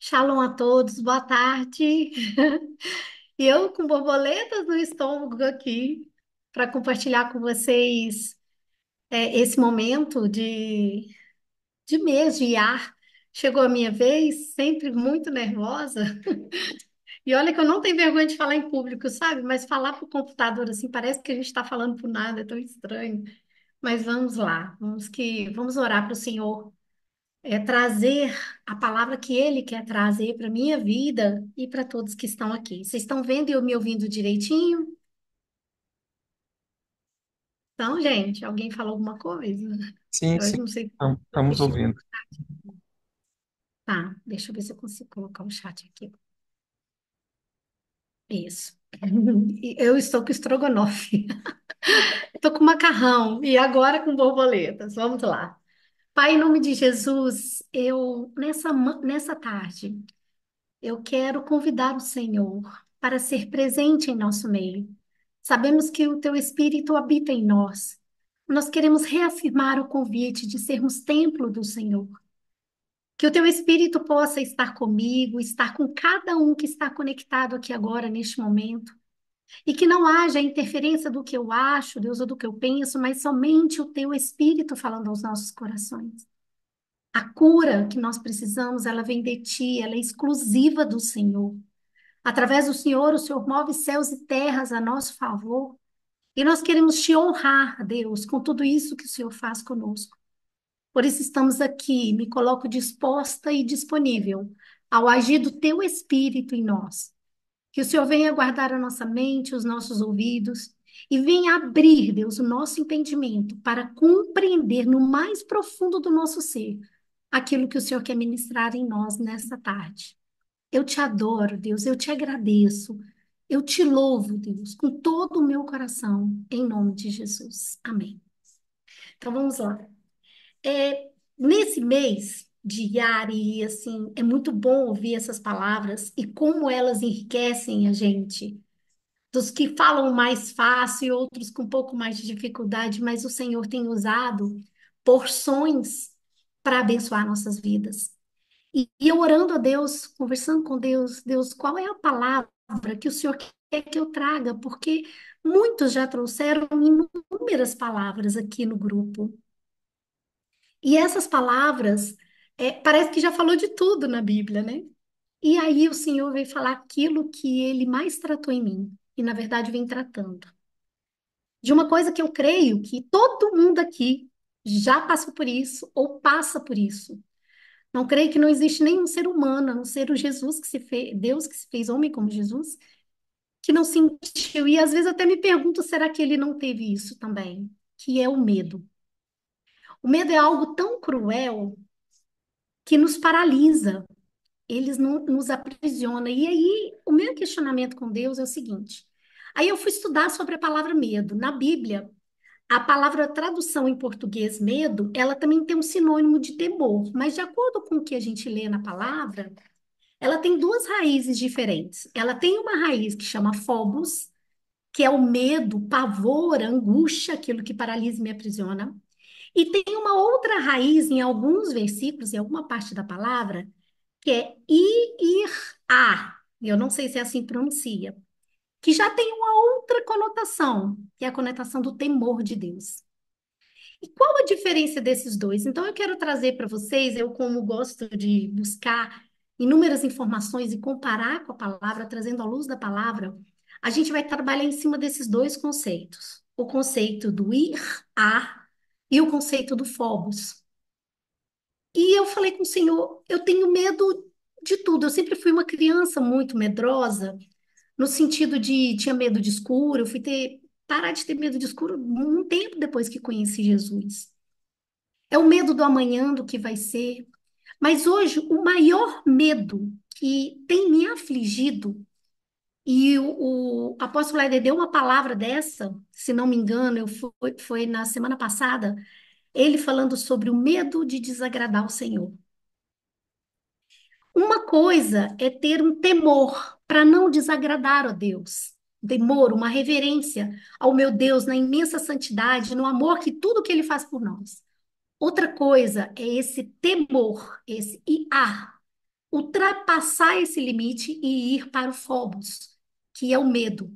Shalom a todos, boa tarde. E eu com borboletas no estômago aqui para compartilhar com vocês esse momento de mês de ar. Chegou a minha vez, sempre muito nervosa. E olha que eu não tenho vergonha de falar em público, sabe? Mas falar para o computador assim parece que a gente está falando por nada, é tão estranho. Mas vamos lá, vamos orar para o Senhor trazer a palavra que Ele quer trazer para minha vida e para todos que estão aqui. Vocês estão vendo e eu me ouvindo direitinho? Então, gente, alguém falou alguma coisa? Sim, Eu sim, não sei. estamos Deixa eu, ouvindo. tá, deixa eu ver se eu consigo colocar o chat aqui. Isso. Eu estou com estrogonofe. Estou com macarrão e agora com borboletas. Vamos lá. Pai, em nome de Jesus, nessa tarde eu quero convidar o Senhor para ser presente em nosso meio. Sabemos que o teu Espírito habita em nós. Nós queremos reafirmar o convite de sermos templo do Senhor. Que o teu Espírito possa estar comigo, estar com cada um que está conectado aqui agora, neste momento. E que não haja interferência do que eu acho, Deus, ou do que eu penso, mas somente o teu Espírito falando aos nossos corações. A cura que nós precisamos, ela vem de ti, ela é exclusiva do Senhor. Através do Senhor, o Senhor move céus e terras a nosso favor. E nós queremos te honrar, Deus, com tudo isso que o Senhor faz conosco. Por isso estamos aqui, me coloco disposta e disponível ao agir do teu Espírito em nós. Que o Senhor venha guardar a nossa mente, os nossos ouvidos, e venha abrir, Deus, o nosso entendimento para compreender no mais profundo do nosso ser aquilo que o Senhor quer ministrar em nós nesta tarde. Eu te adoro, Deus, eu te agradeço, eu te louvo, Deus, com todo o meu coração, em nome de Jesus. Amém. Então vamos lá. Nesse mês de Yari, assim, é muito bom ouvir essas palavras e como elas enriquecem a gente. Dos que falam mais fácil e outros com um pouco mais de dificuldade, mas o Senhor tem usado porções para abençoar nossas vidas. E eu orando a Deus, conversando com Deus, Deus, qual é a palavra que o Senhor quer que eu traga? Porque muitos já trouxeram inúmeras palavras aqui no grupo. E essas palavras, parece que já falou de tudo na Bíblia, né? E aí o Senhor veio falar aquilo que ele mais tratou em mim, e na verdade vem tratando. De uma coisa que eu creio que todo mundo aqui já passou por isso ou passa por isso. Não creio que não existe nenhum ser humano, a não ser o Jesus que se fez, Deus que se fez homem como Jesus, que não sentiu. E às vezes até me pergunto, será que ele não teve isso também? Que é o medo. O medo é algo tão cruel que nos paralisa, eles nos aprisiona. E aí, o meu questionamento com Deus é o seguinte: aí eu fui estudar sobre a palavra medo. Na Bíblia, a palavra tradução em português medo, ela também tem um sinônimo de temor, mas de acordo com o que a gente lê na palavra, ela tem duas raízes diferentes. Ela tem uma raiz que chama phobos, que é o medo, pavor, angústia, aquilo que paralisa e me aprisiona. E tem uma outra raiz em alguns versículos, em alguma parte da palavra, que é ir-a. Eu não sei se é assim que pronuncia, que já tem uma outra conotação, que é a conotação do temor de Deus. E qual a diferença desses dois? Então, eu quero trazer para vocês, eu como gosto de buscar inúmeras informações e comparar com a palavra, trazendo à luz da palavra, a gente vai trabalhar em cima desses dois conceitos. O conceito do ir, a, e o conceito do phobos. E eu falei com o Senhor, eu tenho medo de tudo. Eu sempre fui uma criança muito medrosa, no sentido de tinha medo de escuro. Eu fui parar de ter medo de escuro um tempo depois que conheci Jesus. É o medo do amanhã, do que vai ser. Mas hoje, o maior medo que tem me afligido, e o apóstolo Éder deu uma palavra dessa, se não me engano, foi na semana passada, ele falando sobre o medo de desagradar o Senhor. Uma coisa é ter um temor para não desagradar a Deus. Um temor, uma reverência ao meu Deus na imensa santidade, no amor que tudo que ele faz por nós. Outra coisa é esse temor, esse IA, ultrapassar esse limite e ir para o phobos, que é o medo.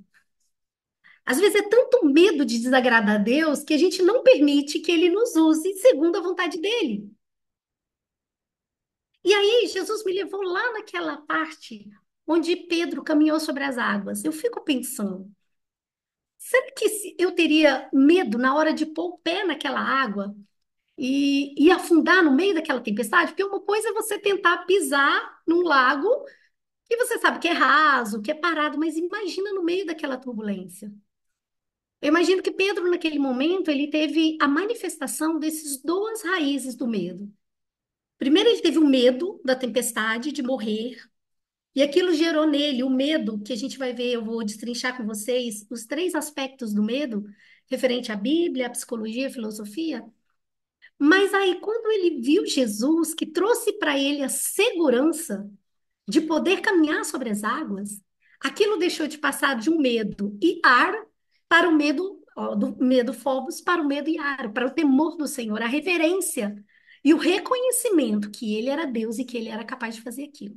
Às vezes é tanto medo de desagradar a Deus que a gente não permite que ele nos use segundo a vontade dele. E aí, Jesus me levou lá naquela parte onde Pedro caminhou sobre as águas. Eu fico pensando, será que eu teria medo na hora de pôr o pé naquela água e afundar no meio daquela tempestade? Porque uma coisa é você tentar pisar num lago que você sabe que é raso, que é parado, mas imagina no meio daquela turbulência. Eu imagino que Pedro, naquele momento, ele teve a manifestação desses duas raízes do medo. Primeiro, ele teve o medo da tempestade, de morrer, e aquilo gerou nele o medo, que a gente vai ver, eu vou destrinchar com vocês os três aspectos do medo, referente à Bíblia, à psicologia, à filosofia. Mas aí, quando ele viu Jesus, que trouxe para ele a segurança de poder caminhar sobre as águas, aquilo deixou de passar de um medo e ar para o medo, ó, do medo phobos para o medo e ar, para o temor do Senhor, a reverência e o reconhecimento que ele era Deus e que ele era capaz de fazer aquilo.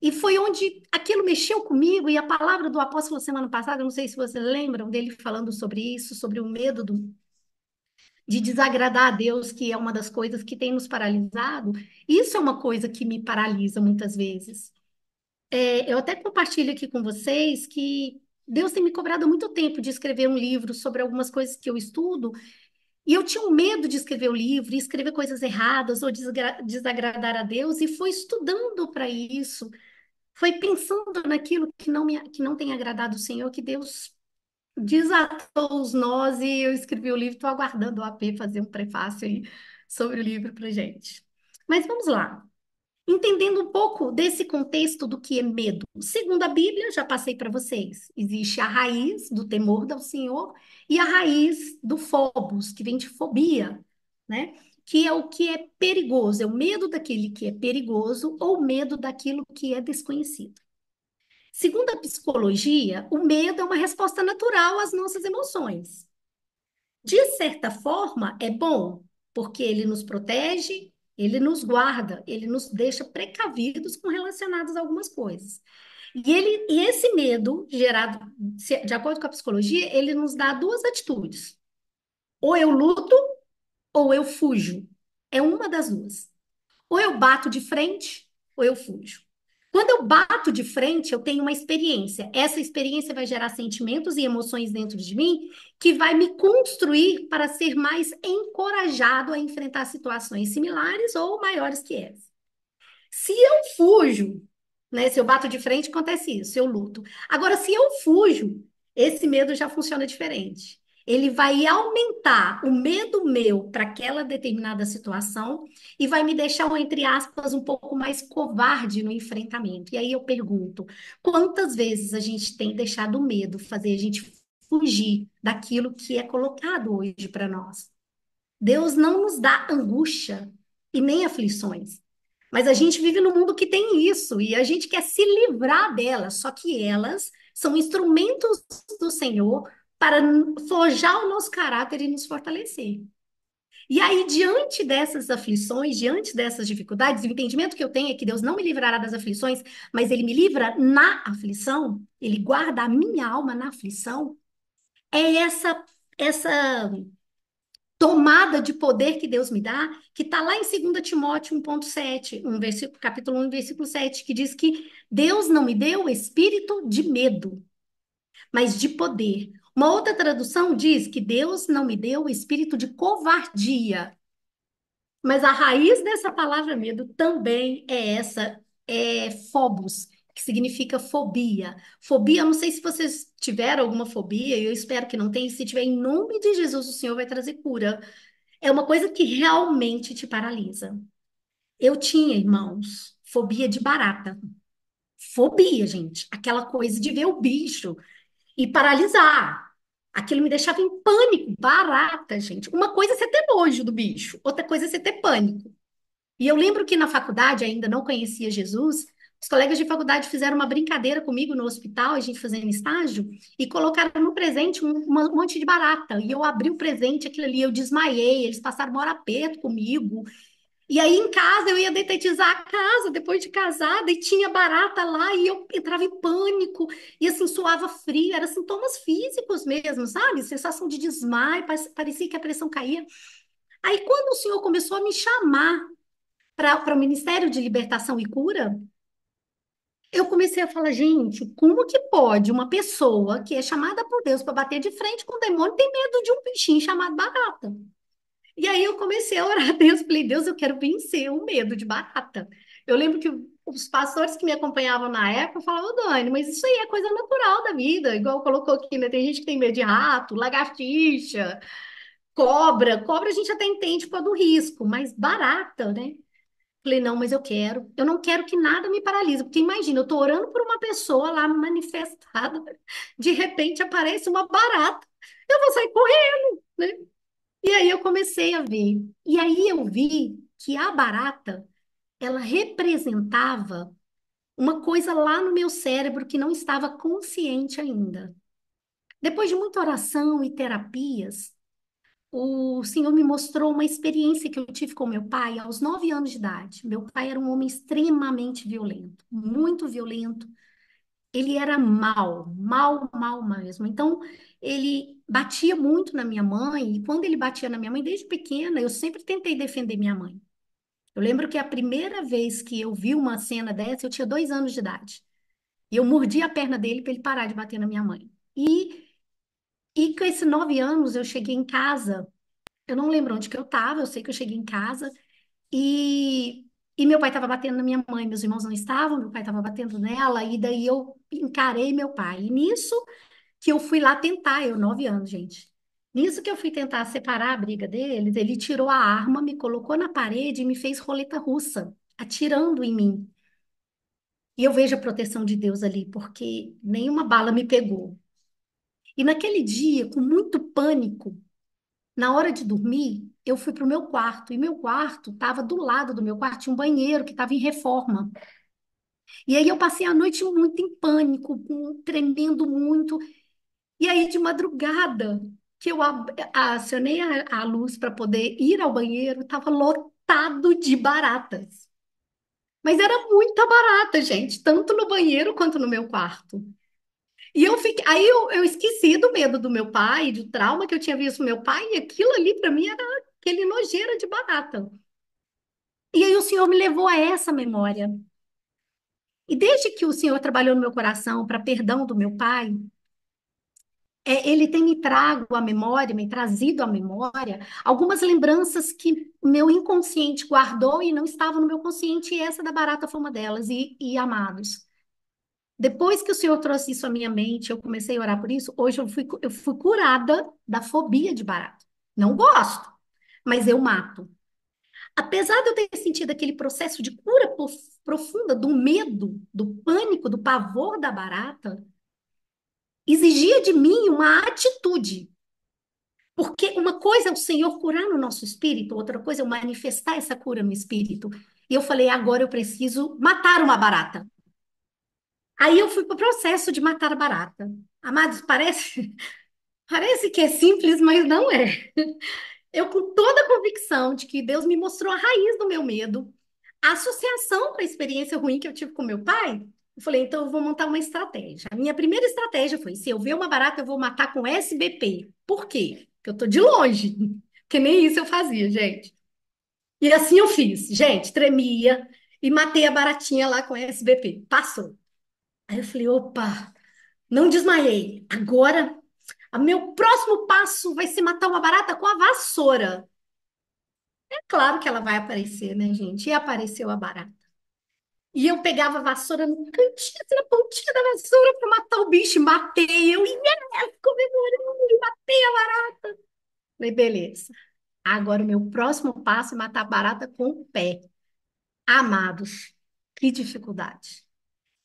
E foi onde aquilo mexeu comigo, e a palavra do apóstolo semana passada, eu não sei se vocês lembram dele falando sobre isso, sobre o medo de desagradar a Deus, que é uma das coisas que tem nos paralisado. Isso é uma coisa que me paralisa muitas vezes. Eu até compartilho aqui com vocês que Deus tem me cobrado há muito tempo de escrever um livro sobre algumas coisas que eu estudo, e eu tinha um medo de escrever o livro, e escrever coisas erradas ou desagradar a Deus, e fui estudando para isso, foi pensando naquilo que não tem agradado o Senhor, que Deus desatou os nós, e eu escrevi o livro, estou aguardando o AP fazer um prefácio aí sobre o livro para gente. Mas vamos lá. Entendendo um pouco desse contexto do que é medo. Segundo a Bíblia, já passei para vocês, existe a raiz do temor do Senhor e a raiz do phobos, que vem de fobia, né? Que é o que é perigoso, é o medo daquele que é perigoso ou medo daquilo que é desconhecido. Segundo a psicologia, o medo é uma resposta natural às nossas emoções. De certa forma, é bom, porque ele nos protege, ele nos guarda, ele nos deixa precavidos com relacionados a algumas coisas. E esse medo, gerado, de acordo com a psicologia, ele nos dá duas atitudes. Ou eu luto, ou eu fujo. É uma das duas. Ou eu bato de frente, ou eu fujo. Quando eu bato de frente, eu tenho uma experiência. Essa experiência vai gerar sentimentos e emoções dentro de mim que vai me construir para ser mais encorajado a enfrentar situações similares ou maiores que essa. Se eu fujo, né? Se eu bato de frente, acontece isso, eu luto. Agora, se eu fujo, esse medo já funciona diferente. Ele vai aumentar o medo meu para aquela determinada situação e vai me deixar, entre aspas, um pouco mais covarde no enfrentamento. E aí eu pergunto, quantas vezes a gente tem deixado o medo fazer a gente fugir daquilo que é colocado hoje para nós? Deus não nos dá angústia e nem aflições. Mas a gente vive num mundo que tem isso e a gente quer se livrar delas, só que elas são instrumentos do Senhor para forjar o nosso caráter e nos fortalecer. E aí, diante dessas aflições, diante dessas dificuldades, o entendimento que eu tenho é que Deus não me livrará das aflições, mas Ele me livra na aflição, Ele guarda a minha alma na aflição. É essa tomada de poder que Deus me dá, que está lá em 2 Timóteo 1,7, capítulo 1, versículo 7, que diz que Deus não me deu espírito de medo, mas de poder. Uma outra tradução diz que Deus não me deu espírito de covardia, mas a raiz dessa palavra medo também é essa, é phobos, que significa fobia. Fobia, eu não sei se vocês tiveram alguma fobia, eu espero que não tenham. Se tiver, em nome de Jesus, o Senhor vai trazer cura. É uma coisa que realmente te paralisa. Eu tinha, irmãos, fobia de barata. Fobia, gente. Aquela coisa de ver o bicho e paralisar. Aquilo me deixava em pânico. Barata, gente. Uma coisa é você ter nojo do bicho, outra coisa é você ter pânico. E eu lembro que na faculdade, ainda não conhecia Jesus, os colegas de faculdade fizeram uma brincadeira comigo no hospital, a gente fazendo estágio, e colocaram no presente um monte de barata. E eu abri o presente, aquilo ali, eu desmaiei, eles passaram o maior aperto comigo. E aí em casa eu ia detetizar a casa depois de casada e tinha barata lá e eu entrava em pânico e assim suava frio, eram sintomas físicos mesmo, sabe? Sensação de desmaio, parecia que a pressão caía. Aí quando o senhor começou a me chamar para o Ministério de Libertação e Cura, eu comecei a falar, gente, como que pode uma pessoa que é chamada por Deus para bater de frente com o demônio ter medo de um bichinho chamado barata? E aí eu comecei a orar a Deus, falei, Deus, eu quero vencer o medo de barata. Eu lembro que os pastores que me acompanhavam na época falavam, Dani, mas isso aí é coisa natural da vida, igual colocou aqui, né? Tem gente que tem medo de rato, lagartixa, cobra. Cobra a gente até entende por causa do risco, mas barata, né? Falei, não, mas eu quero. Eu não quero que nada me paralise, porque imagina, eu tô orando por uma pessoa lá manifestada, de repente aparece uma barata. Eu vou sair correndo, né? E aí eu comecei a ver. E aí eu vi que a barata, ela representava uma coisa lá no meu cérebro que não estava consciente ainda. Depois de muita oração e terapias, o Senhor me mostrou uma experiência que eu tive com meu pai aos 9 anos de idade. Meu pai era um homem extremamente violento, muito violento. Ele era mal, mal, mal mesmo. Então, ele batia muito na minha mãe, e quando ele batia na minha mãe, desde pequena, eu sempre tentei defender minha mãe. Eu lembro que a primeira vez que eu vi uma cena dessa, eu tinha 2 anos de idade. E eu mordi a perna dele para ele parar de bater na minha mãe. E com esses 9 anos, eu cheguei em casa. Eu não lembro onde que eu estava, eu sei que eu cheguei em casa e meu pai estava batendo na minha mãe, meus irmãos não estavam, meu pai estava batendo nela, e daí eu encarei meu pai. E nisso que eu fui lá tentar, eu 9 anos, gente. Nisso que eu fui tentar separar a briga deles, ele tirou a arma, me colocou na parede e me fez roleta russa, atirando em mim. E eu vejo a proteção de Deus ali, porque nenhuma bala me pegou. E naquele dia, com muito pânico, na hora de dormir, eu fui para o meu quarto. E meu quarto estava do lado do meu quarto, tinha um banheiro que estava em reforma. E aí eu passei a noite muito em pânico, tremendo muito. E aí, de madrugada, que eu acionei a luz para poder ir ao banheiro, estava lotado de baratas. Mas era muita barata, gente, tanto no banheiro quanto no meu quarto. E eu fiquei, aí eu esqueci do medo do meu pai, do trauma que eu tinha visto meu pai, e aquilo ali para mim era aquele nojeira de barata. E aí o Senhor me levou a essa memória. E desde que o Senhor trabalhou no meu coração para perdão do meu pai, ele tem me trago à memória, me trazido à memória algumas lembranças que meu inconsciente guardou e não estavam no meu consciente, e essa da barata foi uma delas. E amados, depois que o Senhor trouxe isso à minha mente, eu comecei a orar por isso. Hoje eu fui curada da fobia de barata. Não gosto, mas eu mato. Apesar de eu ter sentido aquele processo de cura profunda do medo, do pânico, do pavor da barata, exigia de mim uma atitude. Porque uma coisa é o Senhor curar no nosso espírito, outra coisa é eu manifestar essa cura no espírito. E eu falei, agora eu preciso matar uma barata. Aí eu fui para o processo de matar a barata. Amados, parece que é simples, mas não é. Eu, com toda a convicção de que Deus me mostrou a raiz do meu medo, a associação com a experiência ruim que eu tive com meu pai, eu falei, então eu vou montar uma estratégia. A minha primeira estratégia foi, se eu ver uma barata, eu vou matar com SBP. Por quê? Porque eu tô de longe. Porque nem isso eu fazia, gente. E assim eu fiz. Gente, tremia e matei a baratinha lá com SBP. Passou. Aí eu falei, opa, não desmaiei. Agora, o meu próximo passo vai ser matar uma barata com a vassoura. É claro que ela vai aparecer, né, gente? E apareceu a barata. E eu pegava a vassoura no cantinho, assim, na pontinha da vassoura para matar o bicho. Matei, eu ia comemorando, e matei a barata. Falei, beleza. Agora o meu próximo passo é matar a barata com o pé. Amados, que dificuldade.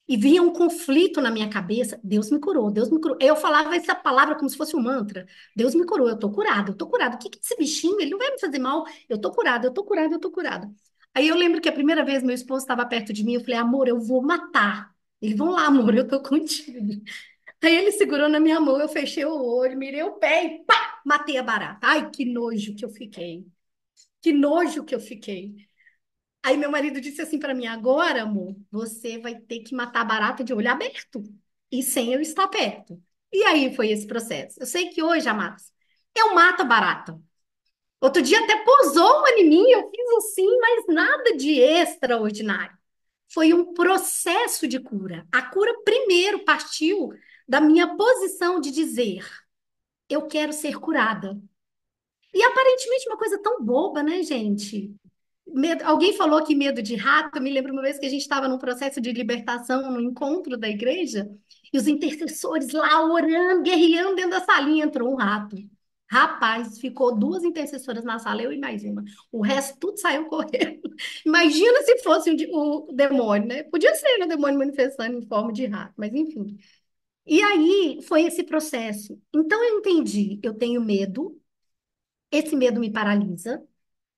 E vinha um conflito na minha cabeça. Deus me curou, Deus me curou. Eu falava essa palavra como se fosse um mantra. Deus me curou, eu tô curada, eu tô curada. O que que é esse bichinho? Ele não vai me fazer mal. Eu tô curada, eu tô curada, eu tô curada. Aí eu lembro que a primeira vez meu esposo estava perto de mim, eu falei, amor, eu vou matar. Ele, vão lá, amor, eu tô contigo. Aí ele segurou na minha mão, eu fechei o olho, mirei o pé e pá, matei a barata. Ai, que nojo que eu fiquei. Que nojo que eu fiquei. Aí meu marido disse assim para mim: agora, amor, você vai ter que matar a barata de olho aberto e sem eu estar perto. E aí foi esse processo. Eu sei que hoje, amados, eu mato a barata. Outro dia até pousou uma em mim, eu fiz assim, mas nada de extraordinário. Foi um processo de cura. A cura primeiro partiu da minha posição de dizer: eu quero ser curada. E aparentemente uma coisa tão boba, né, gente? Alguém falou que medo de rato. Eu me lembro uma vez que a gente estava num processo de libertação no encontro da igreja e os intercessores lá orando, guerreando dentro da salinha, entrou um rato. Rapaz, ficou duas intercessoras na sala, eu e mais uma. O resto tudo saiu correndo. Imagina se fosse o demônio, né? Podia ser, né, o demônio manifestando em forma de rato, mas enfim. E aí foi esse processo. Então eu entendi, eu tenho medo, esse medo me paralisa.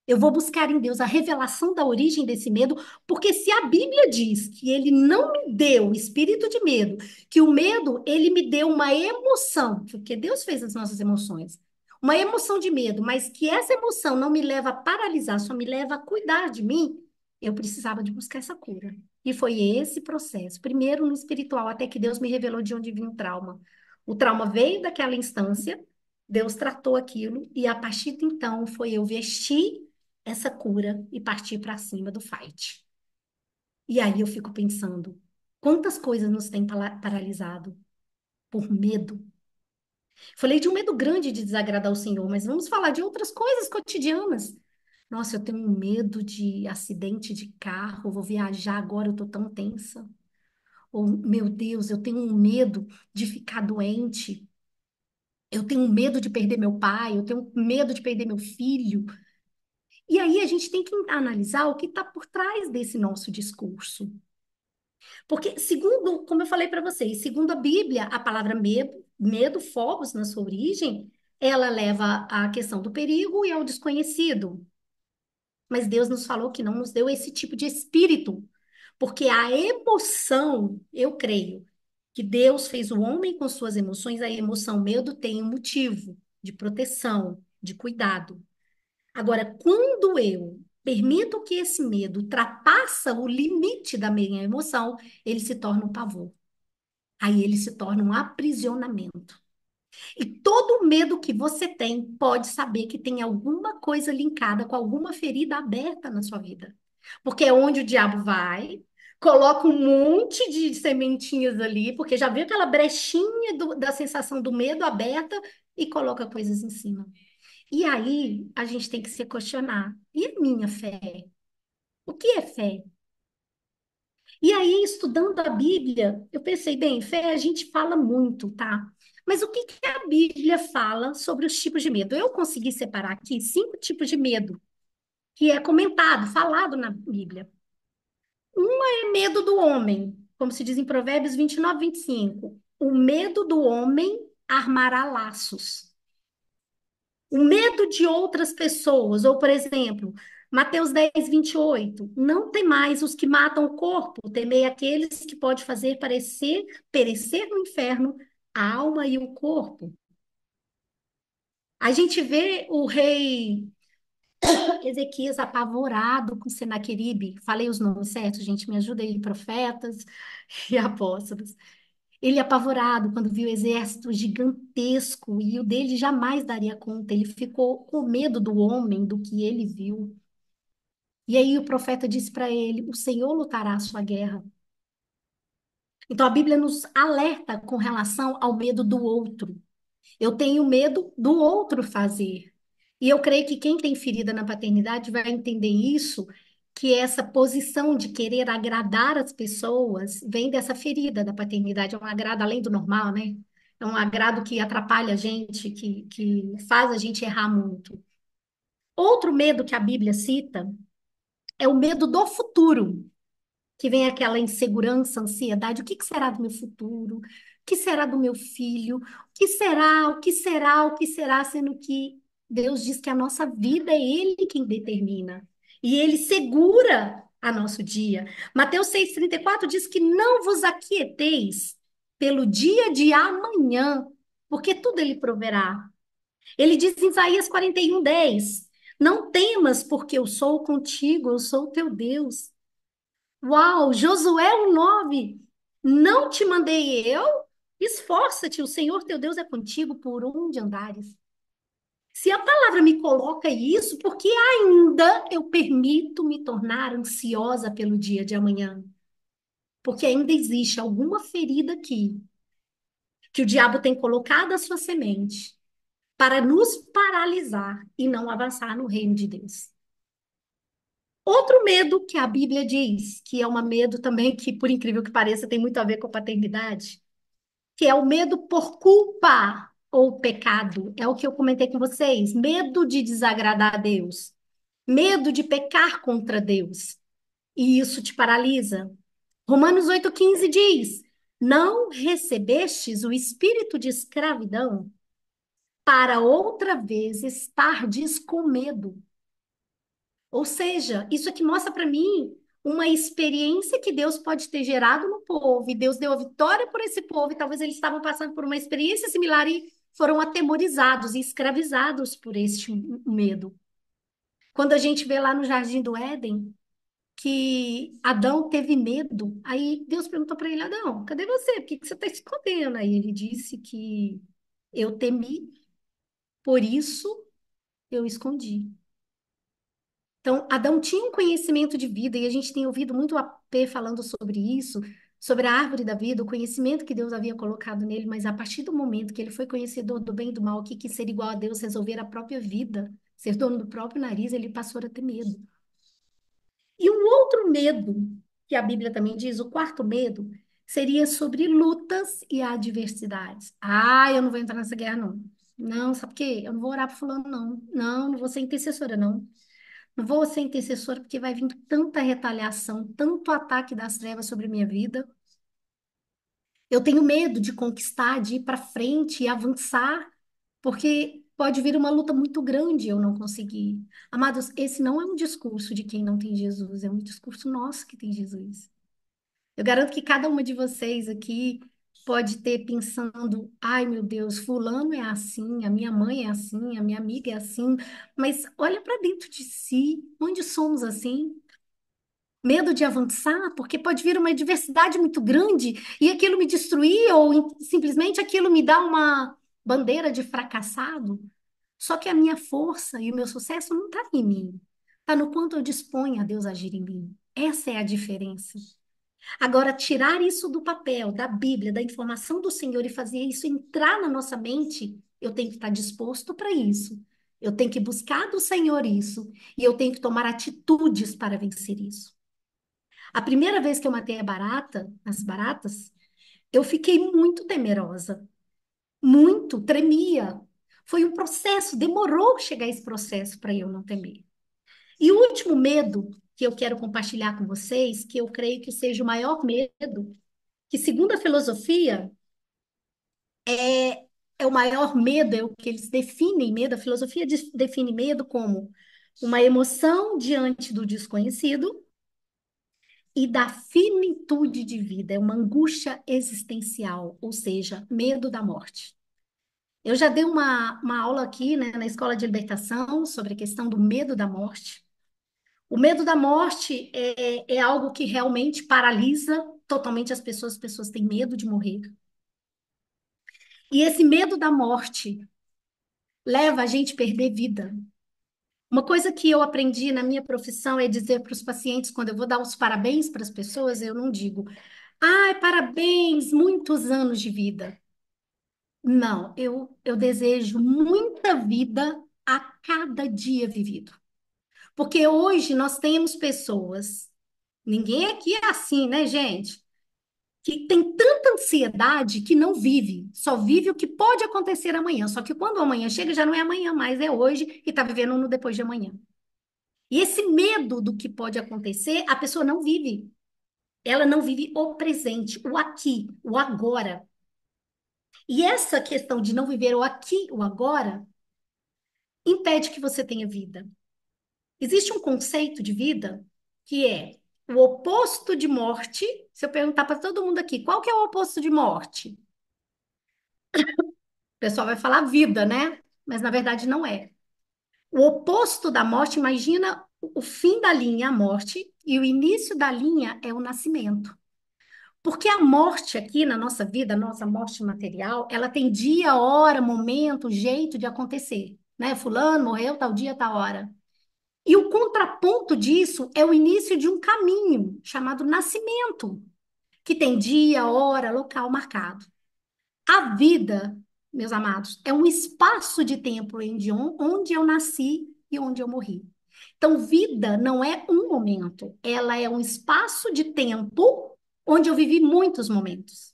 Eu vou buscar em Deus a revelação da origem desse medo, porque se a Bíblia diz que ele não me deu espírito de medo, que o medo, ele me deu uma emoção, porque Deus fez as nossas emoções, uma emoção de medo, mas que essa emoção não me leva a paralisar, só me leva a cuidar de mim, eu precisava de buscar essa cura. E foi esse processo, primeiro no espiritual, até que Deus me revelou de onde vinha o trauma. O trauma veio daquela instância, Deus tratou aquilo, e a partir de então foi eu vestir essa cura e partir para cima do fight. E aí eu fico pensando, quantas coisas nos têm paralisado por medo? Falei de um medo grande de desagradar o Senhor, mas vamos falar de outras coisas cotidianas. Nossa, eu tenho um medo de acidente de carro, vou viajar agora, eu tô tão tensa. Ou, meu Deus, eu tenho um medo de ficar doente. Eu tenho medo de perder meu pai, eu tenho medo de perder meu filho. E aí a gente tem que analisar o que está por trás desse nosso discurso. Porque, segundo, como eu falei para vocês, segundo a Bíblia, a palavra medo, phobos, na sua origem, ela leva à questão do perigo e ao desconhecido. Mas Deus nos falou que não nos deu esse tipo de espírito, porque a emoção, eu creio, que Deus fez o homem com suas emoções, a emoção medo tem um motivo de proteção, de cuidado. Agora, quando eu permito que esse medo ultrapassa o limite da minha emoção, ele se torna um pavor. Aí ele se torna um aprisionamento. E todo medo que você tem, pode saber que tem alguma coisa linkada com alguma ferida aberta na sua vida. Porque é onde o diabo vai, coloca um monte de sementinhas ali, porque já viu aquela brechinha da sensação do medo aberta e coloca coisas em cima. E aí a gente tem que se questionar. E a minha fé? O que é fé? E aí, estudando a Bíblia, eu pensei, bem, fé a gente fala muito, tá? Mas o que que a Bíblia fala sobre os tipos de medo? Eu consegui separar aqui 5 tipos de medo que é comentado, falado na Bíblia. Um é medo do homem, como se diz em Provérbios 29, 25. O medo do homem armará laços. O medo de outras pessoas, ou, por exemplo, Mateus 10, 28. Não temais os que matam o corpo, temei aqueles que pode fazer perecer no inferno a alma e o corpo. A gente vê o rei Ezequias apavorado com Senaqueribe. Falei os nomes certos, gente, me ajuda aí, profetas e apóstolos. Ele apavorado quando viu o exército gigantesco e o dele jamais daria conta. Ele ficou com medo do homem, do que ele viu. E aí o profeta disse para ele: O Senhor lutará a sua guerra. Então a Bíblia nos alerta com relação ao medo do outro. Eu tenho medo do outro fazer. E eu creio que quem tem ferida na paternidade vai entender isso, que essa posição de querer agradar as pessoas vem dessa ferida da paternidade. É um agrado além do normal, né? É um agrado que atrapalha a gente, que faz a gente errar muito. Outro medo que a Bíblia cita é o medo do futuro, que vem aquela insegurança, ansiedade, o que que será do meu futuro? O que será do meu filho? O que será? O que será? O que será? Sendo que Deus diz que a nossa vida é Ele quem determina. E Ele segura a nosso dia. Mateus 6,34 diz que não vos aquieteis pelo dia de amanhã, porque tudo Ele proverá. Ele diz em Isaías 41, 10. Não temas, porque eu sou contigo, eu sou o teu Deus. Uau, Josué 1:9. Não te mandei eu? Esforça-te, o Senhor teu Deus é contigo por onde andares. Se a palavra me coloca isso, por que ainda eu permito me tornar ansiosa pelo dia de amanhã? Porque ainda existe alguma ferida aqui que o diabo tem colocado a sua semente para nos paralisar e não avançar no reino de Deus. Outro medo que a Bíblia diz, que é um medo também que, por incrível que pareça, tem muito a ver com a paternidade, que é o medo por culpa ou pecado. É o que eu comentei com vocês. Medo de desagradar a Deus, medo de pecar contra Deus. E isso te paralisa. Romanos 8,15 diz: Não recebestes o espírito de escravidão para outra vez estardes com medo. Ou seja, isso aqui mostra para mim uma experiência que Deus pode ter gerado no povo, e Deus deu a vitória por esse povo, e talvez eles estavam passando por uma experiência similar e foram atemorizados e escravizados por este medo. Quando a gente vê lá no Jardim do Éden que Adão teve medo, aí Deus perguntou para ele: Adão, cadê você? Por que que você está escondendo? Aí ele disse que eu temi, por isso eu escondi. Então, Adão tinha um conhecimento de vida, e a gente tem ouvido muito a P falando sobre isso, sobre a árvore da vida, o conhecimento que Deus havia colocado nele, mas a partir do momento que ele foi conhecedor do bem e do mal, o que quis ser igual a Deus, resolver a própria vida, ser dono do próprio nariz, ele passou a ter medo. E um outro medo, que a Bíblia também diz, o quarto medo, seria sobre lutas e adversidades. Ah, eu não vou entrar nessa guerra, não. Não, sabe por quê? Eu não vou orar por fulano, não. Não, não vou ser intercessora, não. Não vou ser intercessora porque vai vir tanta retaliação, tanto ataque das trevas sobre a minha vida. Eu tenho medo de conquistar, de ir para frente e avançar, porque pode vir uma luta muito grande e eu não conseguir. Amados, esse não é um discurso de quem não tem Jesus, é um discurso nosso que tem Jesus. Eu garanto que cada uma de vocês aqui pode ter pensando: ai meu Deus, fulano é assim, a minha mãe é assim, a minha amiga é assim, mas olha para dentro de si, onde somos assim? Medo de avançar, porque pode vir uma adversidade muito grande e aquilo me destruir, ou simplesmente aquilo me dá uma bandeira de fracassado. Só que a minha força e o meu sucesso não está em mim, está no quanto eu disponho a Deus agir em mim. Essa é a diferença. Agora, tirar isso do papel, da Bíblia, da informação do Senhor e fazer isso entrar na nossa mente, eu tenho que estar disposto para isso. Eu tenho que buscar do Senhor isso. E eu tenho que tomar atitudes para vencer isso. A primeira vez que eu matei a barata, as baratas, eu fiquei muito temerosa. Muito, tremia. Foi um processo, demorou chegar esse processo para eu não temer. E o último medo que eu quero compartilhar com vocês, que eu creio que seja o maior medo, que segundo a filosofia é o maior medo, é o que eles definem medo. A filosofia define medo como uma emoção diante do desconhecido e da finitude de vida, é uma angústia existencial, ou seja, medo da morte. Eu já dei uma aula aqui, né, na Escola de Libertação sobre a questão do medo da morte. O medo da morte é algo que realmente paralisa totalmente as pessoas têm medo de morrer. E esse medo da morte leva a gente a perder vida. Uma coisa que eu aprendi na minha profissão é dizer para os pacientes, quando eu vou dar os parabéns para as pessoas, eu não digo: ai, parabéns, muitos anos de vida. Não, eu desejo muita vida a cada dia vivido. Porque hoje nós temos pessoas, ninguém aqui é assim, né, gente? Que tem tanta ansiedade que não vive, só vive o que pode acontecer amanhã. Só que quando o amanhã chega, já não é amanhã mais, é hoje e está vivendo no depois de amanhã. E esse medo do que pode acontecer, a pessoa não vive. Ela não vive o presente, o aqui, o agora. E essa questão de não viver o aqui, o agora, impede que você tenha vida. Existe um conceito de vida que é o oposto de morte. Se eu perguntar para todo mundo aqui, qual que é o oposto de morte? O pessoal vai falar vida, né? Mas na verdade não é. O oposto da morte, imagina o fim da linha, a morte, e o início da linha é o nascimento. Porque a morte aqui na nossa vida, a nossa morte material, ela tem dia, hora, momento, jeito de acontecer, né? Fulano morreu tal dia, tal hora. E o contraponto disso é o início de um caminho chamado nascimento, que tem dia, hora, local marcado. A vida, meus amados, é um espaço de tempo onde eu nasci e onde eu morri. Então, vida não é um momento, ela é um espaço de tempo onde eu vivi muitos momentos.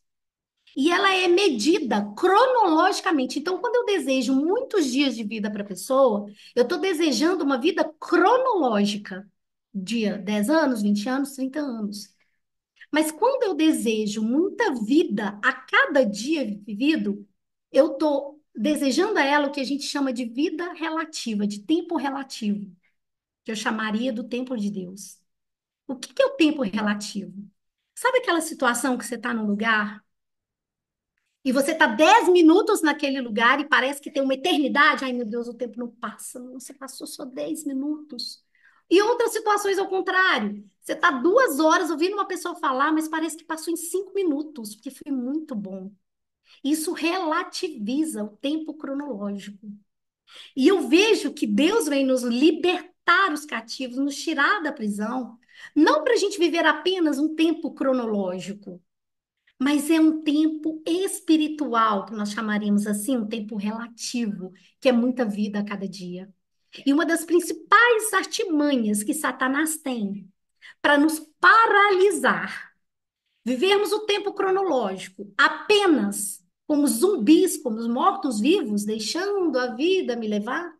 E ela é medida cronologicamente. Então, quando eu desejo muitos dias de vida para a pessoa, eu estou desejando uma vida cronológica. Dia 10 anos, 20 anos, 30 anos. Mas quando eu desejo muita vida a cada dia vivido, eu estou desejando a ela o que a gente chama de vida relativa, de tempo relativo, que eu chamaria do tempo de Deus. O que que é o tempo relativo? Sabe aquela situação que você está num lugar e você está 10 minutos naquele lugar e parece que tem uma eternidade? Ai, meu Deus, o tempo não passa. Não, você passou só 10 minutos. E outras situações ao contrário. Você está 2 horas ouvindo uma pessoa falar, mas parece que passou em 5 minutos, porque foi muito bom. Isso relativiza o tempo cronológico. E eu vejo que Deus vem nos libertar os cativos, nos tirar da prisão, não para a gente viver apenas um tempo cronológico, mas é um tempo espiritual, que nós chamaríamos assim, um tempo relativo, que é muita vida a cada dia. E uma das principais artimanhas que Satanás tem para nos paralisar, vivermos o tempo cronológico apenas como zumbis, como os mortos-vivos, deixando a vida me levar,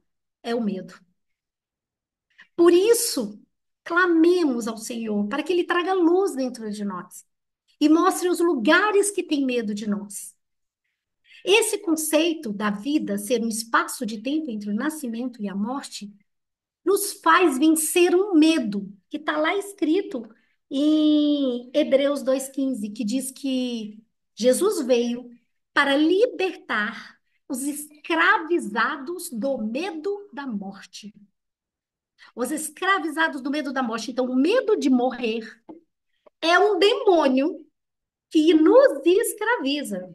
é o medo. Por isso, clamemos ao Senhor para que Ele traga luz dentro de nós e mostre os lugares que têm medo de nós. Esse conceito da vida ser um espaço de tempo entre o nascimento e a morte nos faz vencer um medo que está lá escrito em Hebreus 2,15, que diz que Jesus veio para libertar os escravizados do medo da morte. Os escravizados do medo da morte. Então, o medo de morrer é um demônio que nos escraviza.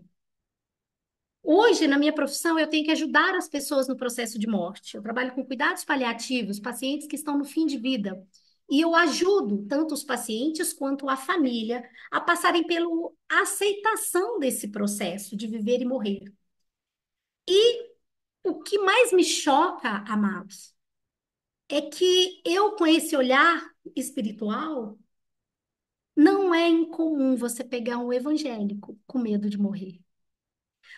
Hoje, na minha profissão, eu tenho que ajudar as pessoas no processo de morte. Eu trabalho com cuidados paliativos, pacientes que estão no fim de vida. E eu ajudo tanto os pacientes quanto a família a passarem pela aceitação desse processo de viver e morrer. E o que mais me choca, amados, é que eu, com esse olhar espiritual, não é incomum você pegar um evangélico com medo de morrer.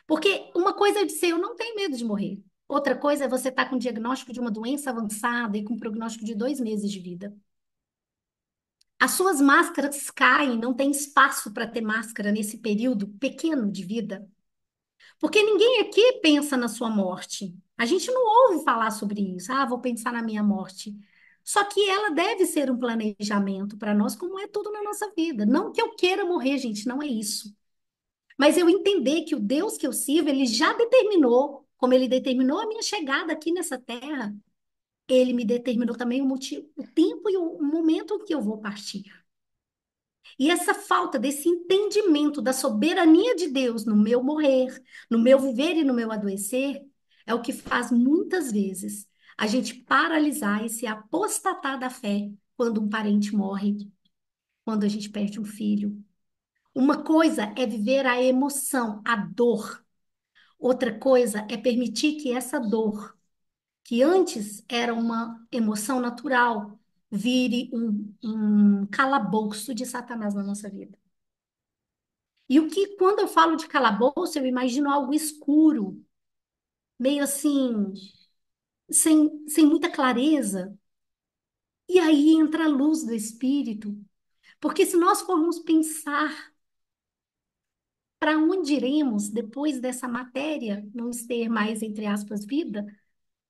Porque uma coisa é dizer, eu não tenho medo de morrer. Outra coisa é você estar com o diagnóstico de uma doença avançada e com prognóstico de 2 meses de vida. As suas máscaras caem, não tem espaço para ter máscara nesse período pequeno de vida. Porque ninguém aqui pensa na sua morte. A gente não ouve falar sobre isso. Ah, vou pensar na minha morte. Só que ela deve ser um planejamento para nós, como é tudo na nossa vida. Não que eu queira morrer, gente, não é isso. Mas eu entender que o Deus que eu sirvo, ele já determinou, como ele determinou a minha chegada aqui nessa terra, ele me determinou também o motivo, o tempo e o momento em que eu vou partir. E essa falta desse entendimento da soberania de Deus no meu morrer, no meu viver e no meu adoecer, é o que faz muitas vezes a gente paralisar e se apostatar da fé quando um parente morre, quando a gente perde um filho. Uma coisa é viver a emoção, a dor. Outra coisa é permitir que essa dor, que antes era uma emoção natural, vire um calabouço de Satanás na nossa vida. E o que, quando eu falo de calabouço, eu imagino algo escuro, meio assim, sem muita clareza. E aí entra a luz do Espírito. Porque se nós formos pensar para onde iremos depois dessa matéria não ter mais, entre aspas, vida,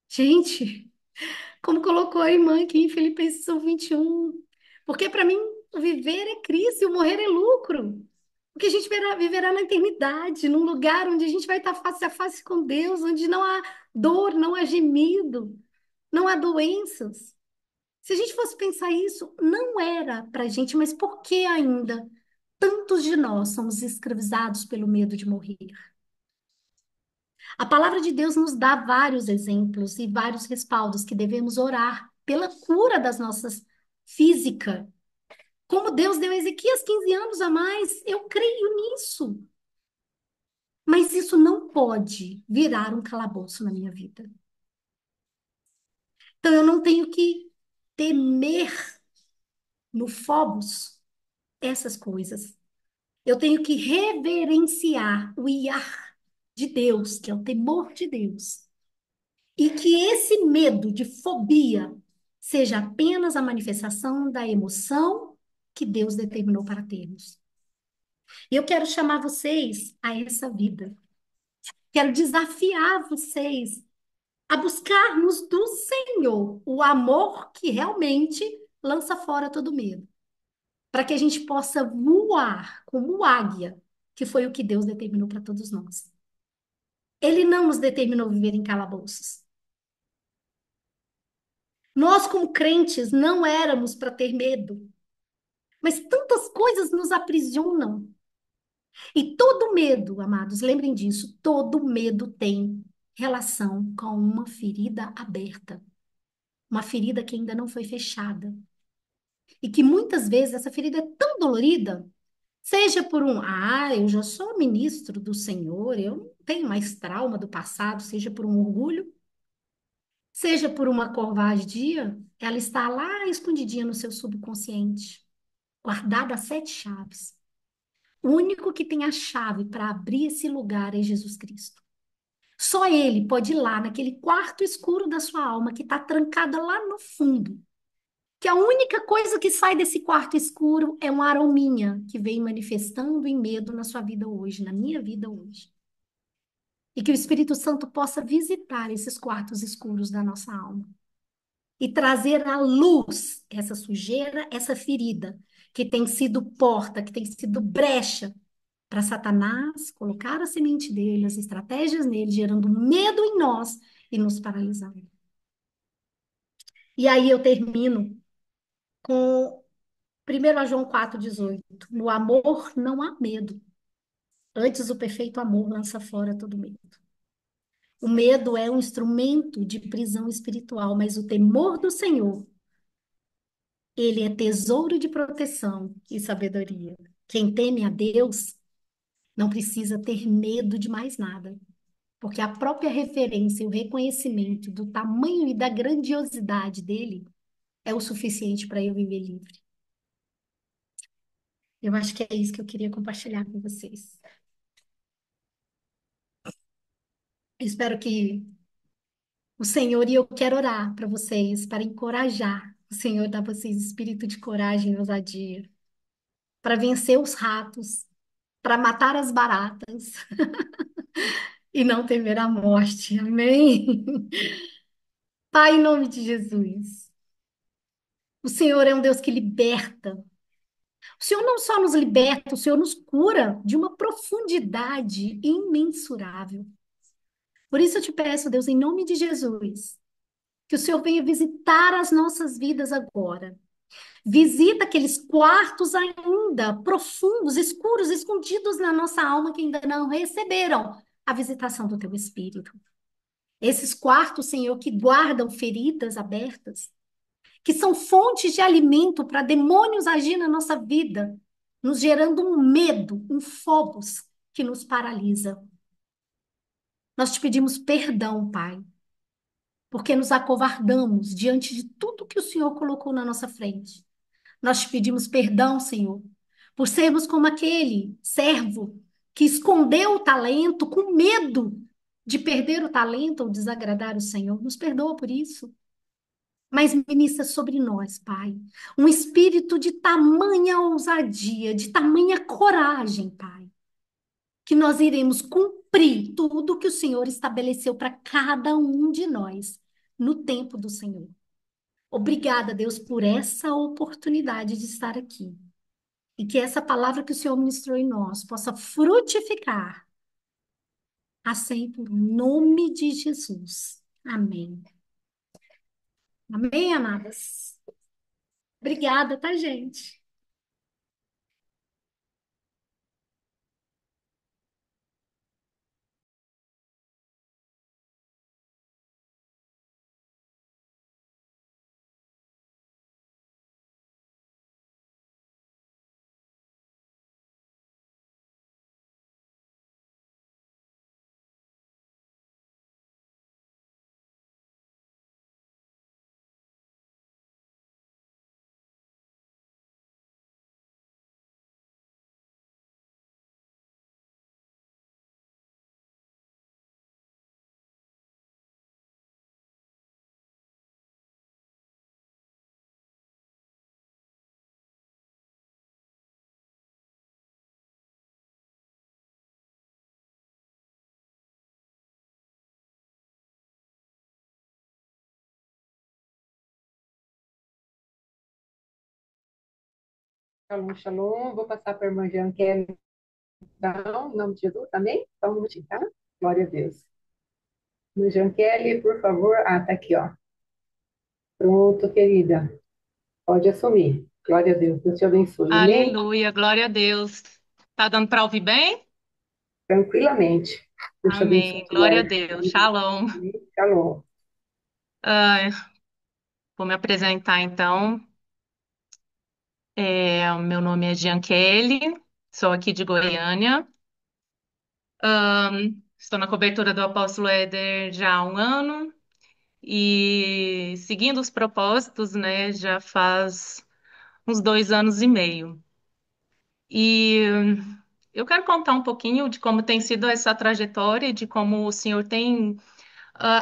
gente. Como colocou a irmã aqui em Filipenses 1:21. Porque para mim, o viver é Cristo e o morrer é lucro. Porque a gente viverá na eternidade, num lugar onde a gente vai estar face a face com Deus, onde não há dor, não há gemido, não há doenças. Se a gente fosse pensar isso, não era para a gente, mas por que ainda tantos de nós somos escravizados pelo medo de morrer? A palavra de Deus nos dá vários exemplos e vários respaldos que devemos orar pela cura das nossas física. Como Deus deu a Ezequias 15 anos a mais, eu creio nisso. Mas isso não pode virar um calabouço na minha vida. Então eu não tenho que temer no Phobos essas coisas. Eu tenho que reverenciar o iar de Deus, que é o temor de Deus. E que esse medo de fobia seja apenas a manifestação da emoção que Deus determinou para termos. E eu quero chamar vocês a essa vida. Quero desafiar vocês a buscarmos do Senhor o amor que realmente lança fora todo medo, para que a gente possa voar como águia, que foi o que Deus determinou para todos nós. Ele não nos determinou viver em calabouços. Nós, como crentes, não éramos para ter medo, mas tantas coisas nos aprisionam. E todo medo, amados, lembrem disso, todo medo tem relação com uma ferida aberta, uma ferida que ainda não foi fechada. E que muitas vezes essa ferida é tão dolorida, seja por eu já sou ministro do Senhor, eu não tenho mais trauma do passado, seja por um orgulho, seja por uma covardia, ela está lá escondidinha no seu subconsciente, guardada a 7 chaves. O único que tem a chave para abrir esse lugar é Jesus Cristo. Só Ele pode ir lá naquele quarto escuro da sua alma que está trancada lá no fundo. Que a única coisa que sai desse quarto escuro é uma arominha que vem manifestando em medo na sua vida hoje, na minha vida hoje. E que o Espírito Santo possa visitar esses quartos escuros da nossa alma e trazer à luz essa sujeira, essa ferida que tem sido porta, que tem sido brecha para Satanás colocar a semente dele, as estratégias nele, gerando medo em nós e nos paralisando. E aí eu termino com 1 João 4,18. No amor não há medo. Antes, o perfeito amor lança fora todo medo. O medo é um instrumento de prisão espiritual, mas o temor do Senhor, ele é tesouro de proteção e sabedoria. Quem teme a Deus não precisa ter medo de mais nada, porque a própria referência e o reconhecimento do tamanho e da grandiosidade dele é o suficiente para eu viver livre. Eu acho que é isso que eu queria compartilhar com vocês. Eu espero que o Senhor, e eu quero orar para vocês, para encorajar o Senhor, dar a vocês espírito de coragem e ousadia, para vencer os ratos, para matar as baratas e não temer a morte. Amém? Pai, em nome de Jesus. O Senhor é um Deus que liberta. O Senhor não só nos liberta, o Senhor nos cura de uma profundidade imensurável. Por isso eu te peço, Deus, em nome de Jesus, que o Senhor venha visitar as nossas vidas agora. Visita aqueles quartos ainda profundos, escuros, escondidos na nossa alma que ainda não receberam a visitação do teu Espírito. Esses quartos, Senhor, que guardam feridas abertas, que são fontes de alimento para demônios agir na nossa vida, nos gerando um medo, um phobos que nos paralisa. Nós te pedimos perdão, Pai, porque nos acovardamos diante de tudo que o Senhor colocou na nossa frente. Nós te pedimos perdão, Senhor, por sermos como aquele servo que escondeu o talento com medo de perder o talento ou desagradar o Senhor. Nos perdoa por isso. Mas ministra sobre nós, Pai, um espírito de tamanha ousadia, de tamanha coragem, Pai, que nós iremos cumprir tudo que o Senhor estabeleceu para cada um de nós no tempo do Senhor. Obrigada, Deus, por essa oportunidade de estar aqui. E que essa palavra que o Senhor ministrou em nós possa frutificar a 100 por nome de Jesus. Amém. Amém, amadas? Obrigada, tá, gente? Shalom, shalom. Vou passar para a irmã Jeanquele, então, em nome de Jesus, amém? Só um minutinho, tá? Glória a Deus. Irmã Jeanquele, por favor. Ah, tá aqui, ó. Pronto, querida. Pode assumir. Glória a Deus. Deus te abençoe. Amém? Aleluia, glória a Deus. Tá dando para ouvir bem? Tranquilamente. Deus te Amém, abençoe. glória a Glória. Deus. Shalom. Amém. Shalom. Ah, vou me apresentar então. O meu nome é Giankelly, sou aqui de Goiânia. Estou na cobertura do Apóstolo Éder já há um ano e seguindo os propósitos, né, já faz uns 2 anos e meio. E eu quero contar um pouquinho de como tem sido essa trajetória, de como o Senhor tem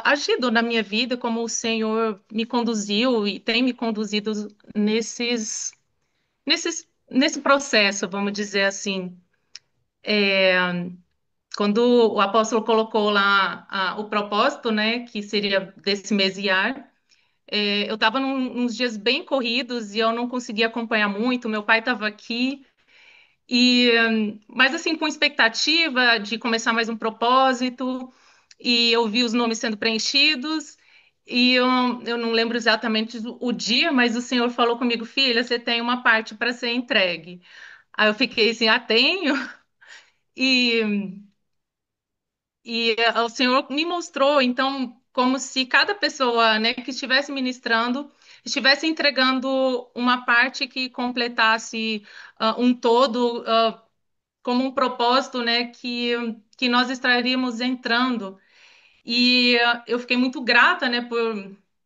agido na minha vida, como o Senhor me conduziu e tem me conduzido nesse processo, vamos dizer assim. Quando o apóstolo colocou lá o propósito, né, que seria desse mesiar, eu estava uns dias bem corridos e eu não conseguia acompanhar muito. Meu pai estava aqui. Mas assim, com expectativa de começar mais um propósito, e eu vi os nomes sendo preenchidos, e eu não lembro exatamente o dia, mas o Senhor falou comigo, filha, você tem uma parte para ser entregue. Aí eu fiquei assim, tenho? E, o Senhor me mostrou, então, como se cada pessoa, né, que estivesse ministrando, estivesse entregando uma parte que completasse um todo, como um propósito, né, que nós estaríamos entrando. E eu fiquei muito grata, né,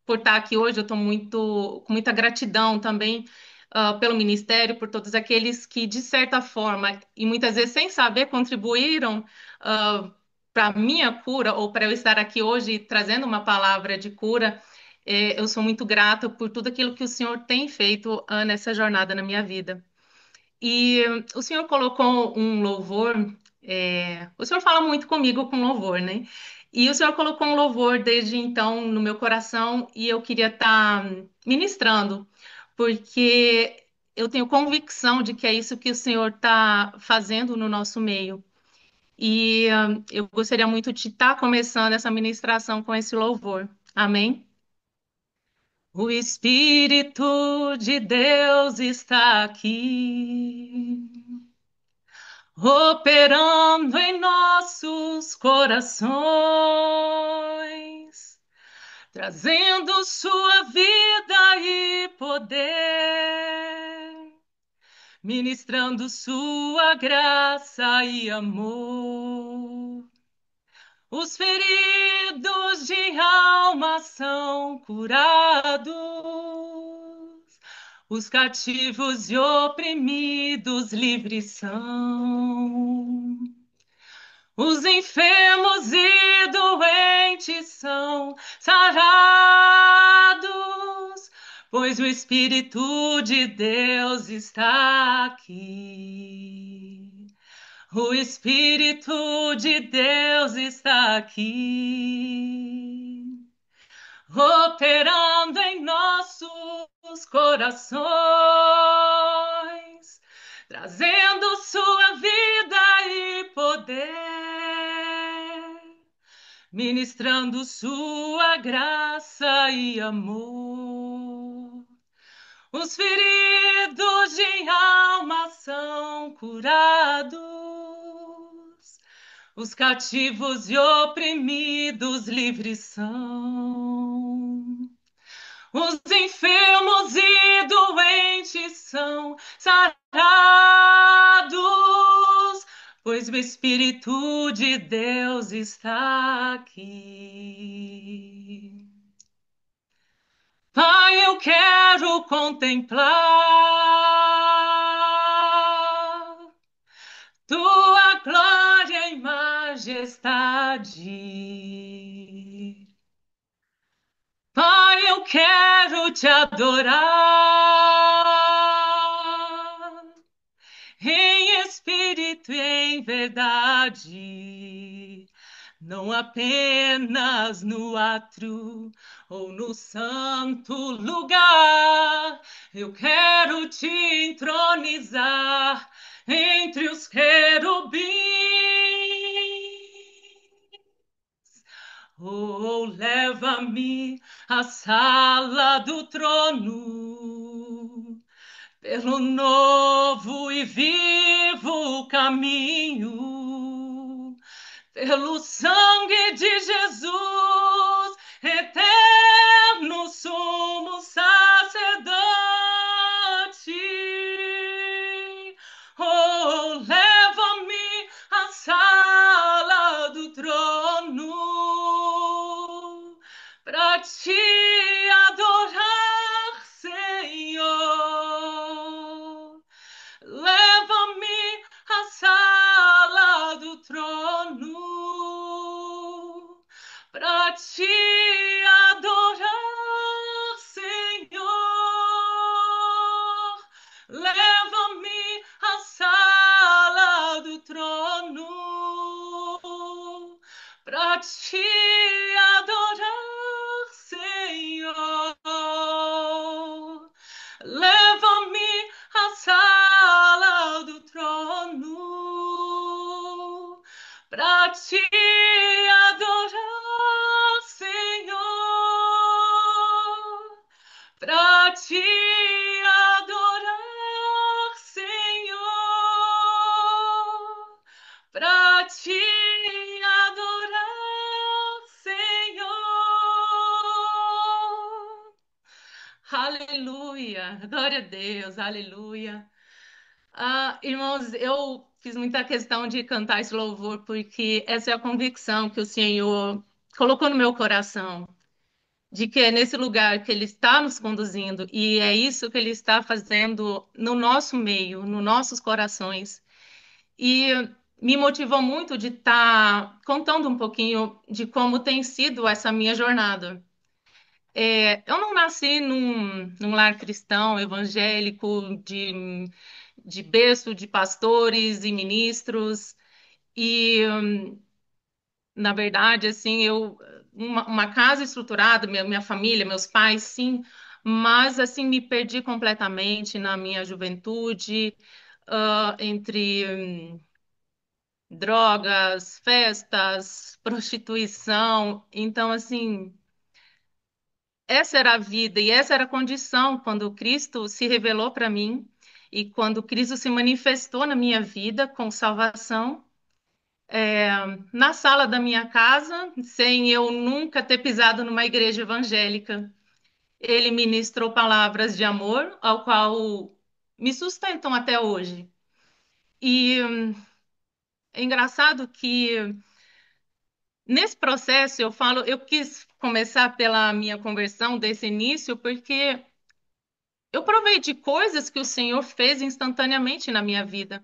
por estar aqui hoje. Eu estou com muita gratidão também pelo ministério, por todos aqueles que, de certa forma, e muitas vezes sem saber, contribuíram para a minha cura ou para eu estar aqui hoje trazendo uma palavra de cura. Eu sou muito grata por tudo aquilo que o Senhor tem feito nessa jornada na minha vida. E o senhor colocou um louvor, o senhor fala muito comigo com louvor, né? E o senhor colocou um louvor desde então no meu coração e eu queria estar ministrando, porque eu tenho convicção de que é isso que o senhor está fazendo no nosso meio. E eu gostaria muito de estar começando essa ministração com esse louvor. Amém? O Espírito de Deus está aqui, operando em nossos corações, trazendo sua vida e poder, ministrando sua graça e amor. Os feridos de alma são curados, os cativos e oprimidos livres são. Os enfermos e doentes são sarados, pois o Espírito de Deus está aqui. O Espírito de Deus está aqui, operando em nossos corações, trazendo sua vida e poder, ministrando sua graça e amor. Os feridos de alma são curados, os cativos e oprimidos livres são. Os enfermos e doentes são sarados, pois o Espírito de Deus está aqui. Pai, eu quero contemplar tua glória e majestade. Pai, eu quero te adorar em espírito e em verdade, não apenas no átrio ou no santo lugar. Eu quero te entronizar entre os querubins. Oh, leva-me à sala do trono, pelo novo e vivo caminho, pelo sangue de Jesus, eterno sumo sacerdote. Oh, leva-me à sala do trono para te adorar, Senhor. Leva-me à sala do trono para te adorar, Senhor. Leva-me à sala do trono para te adorar, Senhor. Leva-me à sala do trono para te adorar, Senhor. Para te adorar, Senhor. Para te adorar, Senhor. Aleluia, glória a Deus, aleluia. Irmãos, eu fiz muita questão de cantar esse louvor porque essa é a convicção que o Senhor colocou no meu coração, de que é nesse lugar que Ele está nos conduzindo e é isso que Ele está fazendo no nosso meio, nos nossos corações. E me motivou muito de estar contando um pouquinho de como tem sido essa minha jornada. Eu não nasci num lar cristão, evangélico, de berço de pastores e ministros, e, na verdade, assim, uma casa estruturada, minha família, meus pais, sim, mas, assim, me perdi completamente na minha juventude, entre drogas, festas, prostituição, então, assim. Essa era a vida e essa era a condição quando Cristo se revelou para mim e quando Cristo se manifestou na minha vida com salvação, na sala da minha casa, sem eu nunca ter pisado numa igreja evangélica. Ele ministrou palavras de amor, ao qual me sustentam até hoje. E é engraçado que nesse processo eu falo, eu quis começar pela minha conversão desse início, porque eu provei de coisas que o Senhor fez instantaneamente na minha vida,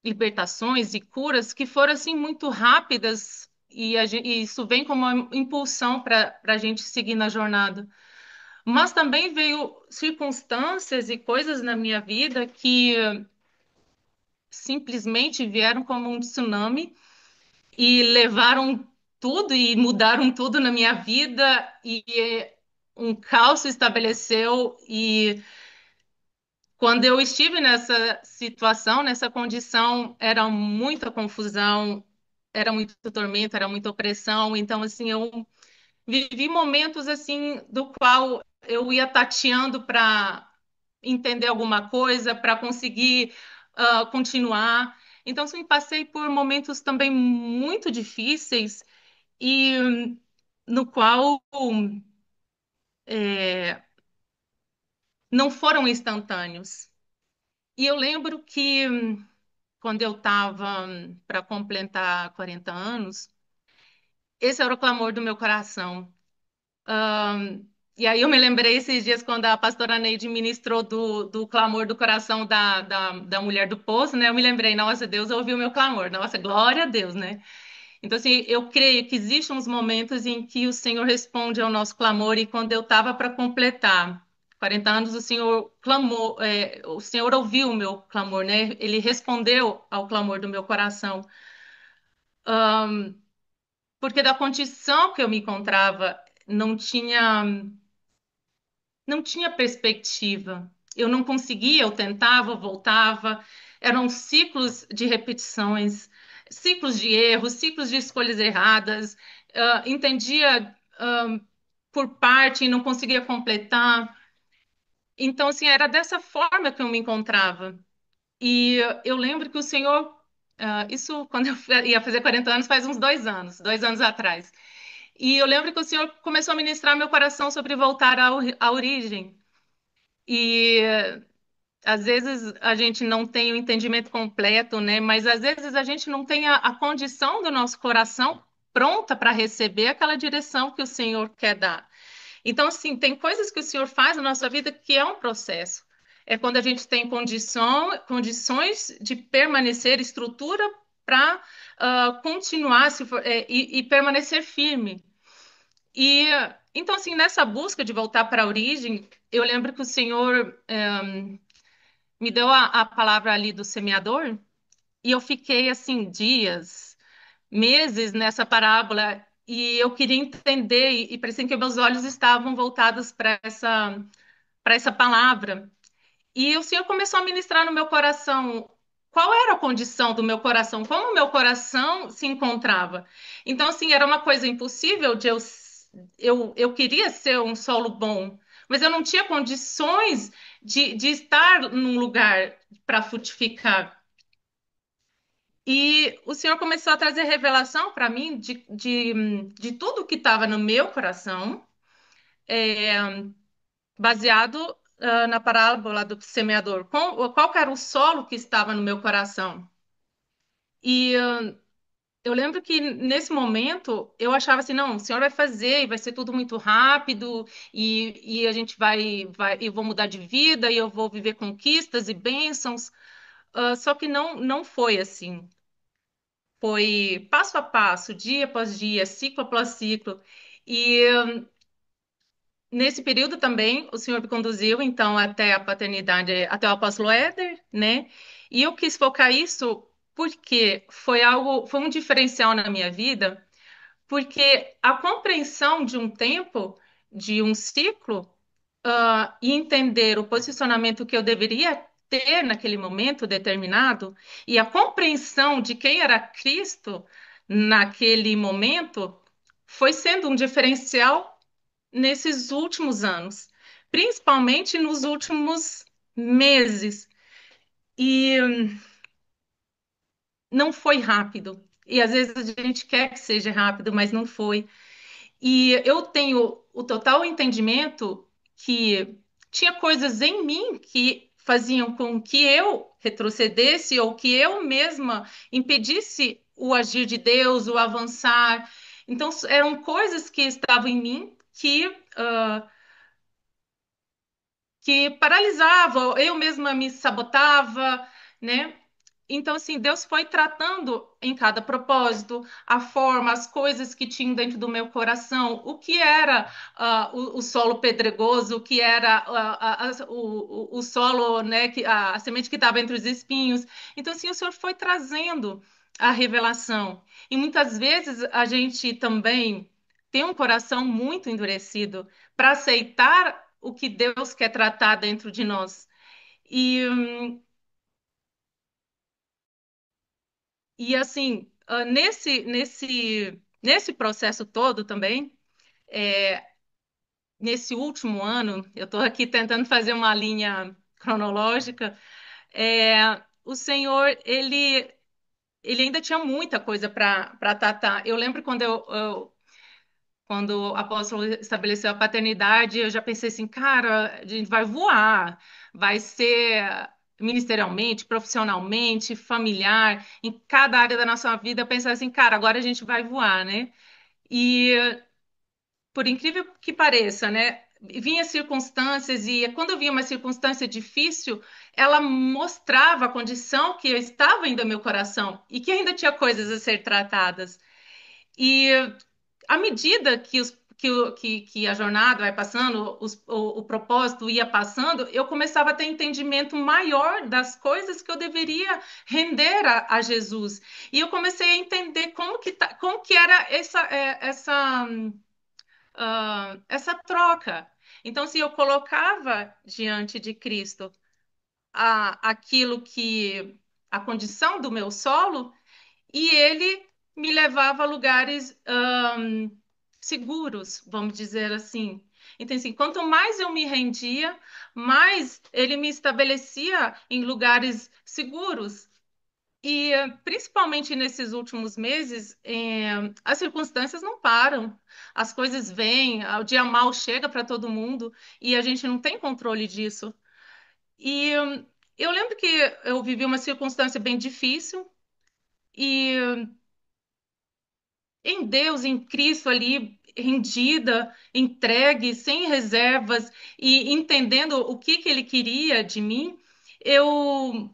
libertações e curas que foram assim muito rápidas e isso vem como uma impulsão para a gente seguir na jornada. Mas também veio circunstâncias e coisas na minha vida que simplesmente vieram como um tsunami e levaram tudo e mudaram tudo na minha vida e um caos se estabeleceu e quando eu estive nessa situação, nessa condição, era muita confusão, era muito tormento, era muita opressão. Então, assim, eu vivi momentos assim do qual eu ia tateando para entender alguma coisa, para conseguir continuar. Então, assim, passei por momentos também muito difíceis e no qual é, não foram instantâneos. E eu lembro que quando eu estava para completar 40 anos, esse era o clamor do meu coração. E aí eu me lembrei esses dias quando a pastora Neide ministrou do clamor do coração da mulher do poço, né? Eu me lembrei, nossa, Deus ouviu o meu clamor, nossa, glória a Deus, né? Então, assim, eu creio que existem uns momentos em que o Senhor responde ao nosso clamor, e quando eu estava para completar 40 anos, o Senhor clamou, o Senhor ouviu o meu clamor, né? Ele respondeu ao clamor do meu coração, porque da condição que eu me encontrava, não tinha não tinha perspectiva. Eu não conseguia, eu tentava, voltava. Eram ciclos de repetições, ciclos de erros, ciclos de escolhas erradas. Entendia por parte e não conseguia completar. Então, assim, era dessa forma que eu me encontrava. E eu lembro que o Senhor, isso quando eu ia fazer 40 anos, faz uns 2 anos atrás. E eu lembro que o Senhor começou a ministrar meu coração sobre voltar à origem. E às vezes a gente não tem o entendimento completo, né? Mas às vezes a gente não tem a condição do nosso coração pronta para receber aquela direção que o Senhor quer dar. Então, assim, tem coisas que o Senhor faz na nossa vida que é um processo. É quando a gente tem condições de permanecer, estrutura para continuar e permanecer firme. E então, assim, nessa busca de voltar para a origem, eu lembro que o Senhor me deu a palavra ali do semeador, e eu fiquei assim dias, meses nessa parábola, e eu queria entender, e parecia que meus olhos estavam voltados para essa palavra. E o Senhor começou a ministrar no meu coração qual era a condição do meu coração, como o meu coração se encontrava. Então, assim, era uma coisa impossível de eu queria ser um solo bom, mas eu não tinha condições de estar num lugar para frutificar. E o Senhor começou a trazer revelação para mim de tudo que estava no meu coração, baseado na parábola do semeador. Qual que era o solo que estava no meu coração? E eu lembro que nesse momento eu achava assim, não, o Senhor vai fazer, e vai ser tudo muito rápido, e a gente eu vou mudar de vida, e eu vou viver conquistas e bênçãos. Só que não foi assim. Foi passo a passo, dia após dia, ciclo após ciclo. E nesse período também o Senhor me conduziu, então, até a paternidade, até o apóstolo Éder, né? E eu quis focar isso porque foi um diferencial na minha vida, porque a compreensão de um tempo, de um ciclo, e entender o posicionamento que eu deveria ter naquele momento determinado, e a compreensão de quem era Cristo naquele momento, foi sendo um diferencial nesses últimos anos, principalmente nos últimos meses. E não foi rápido. E às vezes a gente quer que seja rápido, mas não foi. E eu tenho o total entendimento que tinha coisas em mim que faziam com que eu retrocedesse, ou que eu mesma impedisse o agir de Deus, o avançar. Então, eram coisas que estavam em mim que paralisava, eu mesma me sabotava, né? Então, assim, Deus foi tratando em cada propósito, a forma, as coisas que tinham dentro do meu coração, o que era o solo pedregoso, o que era o solo, né, a semente que estava entre os espinhos. Então, assim, o Senhor foi trazendo a revelação. E muitas vezes a gente também tem um coração muito endurecido para aceitar o que Deus quer tratar dentro de nós. E, e assim, nesse processo todo também, nesse último ano, eu estou aqui tentando fazer uma linha cronológica, o Senhor, ele ainda tinha muita coisa para tratar. Eu lembro quando o apóstolo estabeleceu a paternidade, eu já pensei assim, cara, a gente vai voar, vai ser ministerialmente, profissionalmente, familiar, em cada área da nossa vida, eu pensei assim, cara, agora a gente vai voar, né? E por incrível que pareça, né? Vinha circunstâncias e quando eu via uma circunstância difícil, ela mostrava a condição que eu estava ainda no meu coração e que ainda tinha coisas a ser tratadas. E à medida que a jornada vai passando, o propósito ia passando, eu começava a ter entendimento maior das coisas que eu deveria render a Jesus. E eu comecei a entender como que era essa troca. Então, se eu colocava diante de Cristo aquilo que a condição do meu solo, e ele me levava a lugares seguros, vamos dizer assim. Então, assim, quanto mais eu me rendia, mais ele me estabelecia em lugares seguros. E principalmente nesses últimos meses, as circunstâncias não param, as coisas vêm, o dia mal chega para todo mundo e a gente não tem controle disso. E eu lembro que eu vivi uma circunstância bem difícil e em Deus, em Cristo ali, rendida, entregue, sem reservas e entendendo o que que Ele queria de mim, eu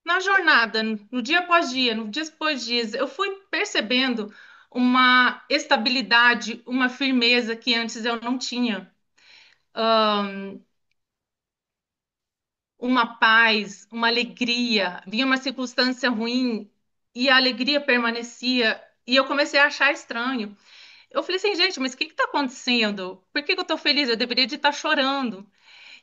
na jornada, no dia após dia, no dia após dia, eu fui percebendo uma estabilidade, uma firmeza que antes eu não tinha, uma paz, uma alegria. Vinha uma circunstância ruim e a alegria permanecia. E eu comecei a achar estranho. Eu falei assim, gente, mas o que está acontecendo? Por que que eu estou feliz? Eu deveria de estar chorando.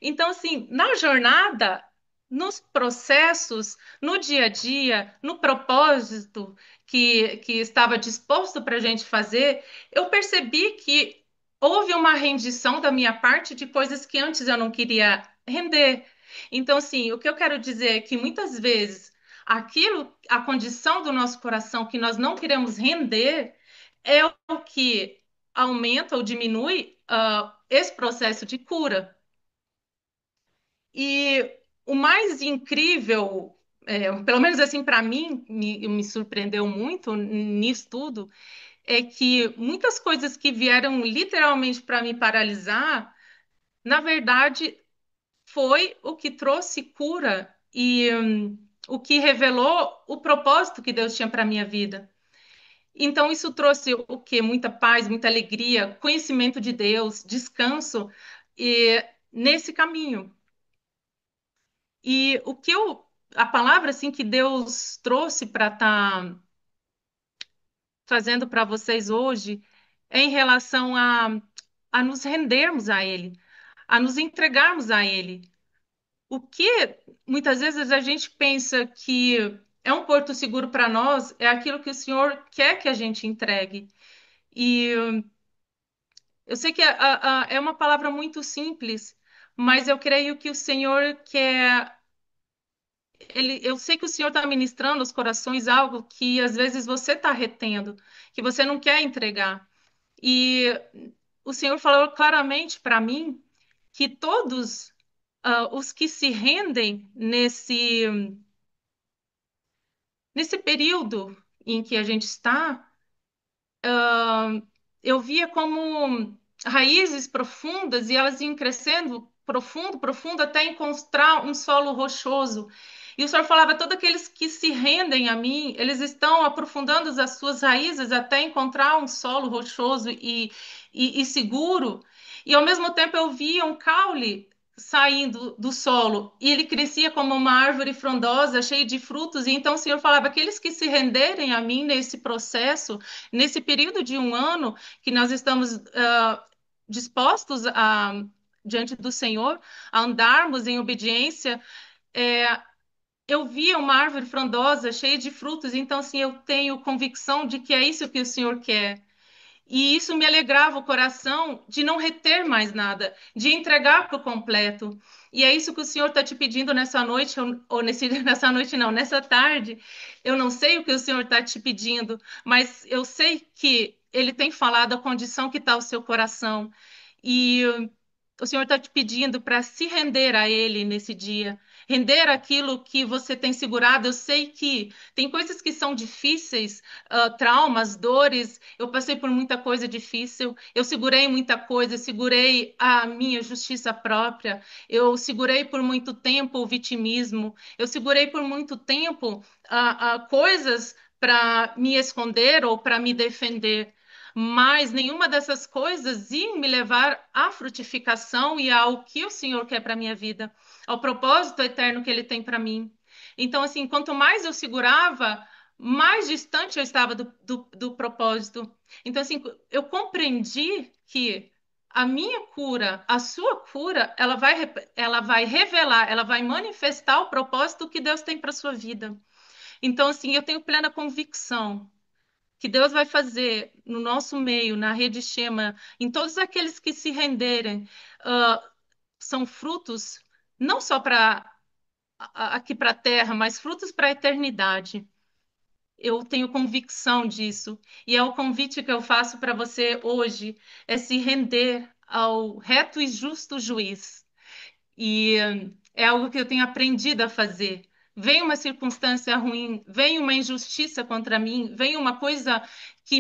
Então, assim, na jornada, nos processos, no dia a dia, no propósito que estava disposto para a gente fazer, eu percebi que houve uma rendição da minha parte de coisas que antes eu não queria render. Então, assim, o que eu quero dizer é que muitas vezes a condição do nosso coração que nós não queremos render, é o que aumenta ou diminui esse processo de cura. E o mais incrível, pelo menos assim para mim, me surpreendeu muito nisso tudo, é que muitas coisas que vieram literalmente para me paralisar, na verdade, foi o que trouxe cura e o que revelou o propósito que Deus tinha para minha vida. Então, isso trouxe o quê? Muita paz, muita alegria, conhecimento de Deus, descanso e nesse caminho. E a palavra assim que Deus trouxe para estar trazendo para vocês hoje é em relação a nos rendermos a Ele, a nos entregarmos a Ele. O que muitas vezes a gente pensa que é um porto seguro para nós, é aquilo que o Senhor quer que a gente entregue. E eu sei que é uma palavra muito simples, mas eu creio que o Senhor quer eu sei que o Senhor está ministrando aos corações algo que às vezes você está retendo, que você não quer entregar. E o Senhor falou claramente para mim que todos os que se rendem nesse período em que a gente está, eu via como raízes profundas e elas iam crescendo profundo, profundo, até encontrar um solo rochoso. E o Senhor falava, todos aqueles que se rendem a mim, eles estão aprofundando as suas raízes até encontrar um solo rochoso e seguro. E ao mesmo tempo eu via um caule saindo do solo e ele crescia como uma árvore frondosa, cheia de frutos. E então o Senhor falava, aqueles que se renderem a mim nesse processo, nesse período de um ano que nós estamos dispostos diante do Senhor, a andarmos em obediência, é, eu via uma árvore frondosa, cheia de frutos, então, assim, eu tenho convicção de que é isso que o Senhor quer. E isso me alegrava o coração de não reter mais nada, de entregar por completo. E é isso que o Senhor está te pedindo nessa noite, nessa noite não, nessa tarde. Eu não sei o que o Senhor está te pedindo, mas eu sei que Ele tem falado a condição que está o seu coração. E o Senhor está te pedindo para se render a Ele nesse dia, render aquilo que você tem segurado. Eu sei que tem coisas que são difíceis, traumas, dores. Eu passei por muita coisa difícil. Eu segurei muita coisa, eu segurei a minha justiça própria. Eu segurei por muito tempo o vitimismo. Eu segurei por muito tempo coisas para me esconder ou para me defender. Mas nenhuma dessas coisas iam me levar à frutificação e ao que o Senhor quer para minha vida, ao propósito eterno que Ele tem para mim. Então, assim, quanto mais eu segurava, mais distante eu estava do propósito. Então, assim, eu compreendi que a minha cura, a sua cura, ela vai revelar, ela vai manifestar o propósito que Deus tem para sua vida. Então, assim, eu tenho plena convicção que Deus vai fazer no nosso meio, na rede Chema, em todos aqueles que se renderem, ah, são frutos não só para aqui para a terra, mas frutos para a eternidade. Eu tenho convicção disso. E é o convite que eu faço para você hoje, é se render ao reto e justo juiz. E é algo que eu tenho aprendido a fazer. Vem uma circunstância ruim, vem uma injustiça contra mim, vem uma coisa que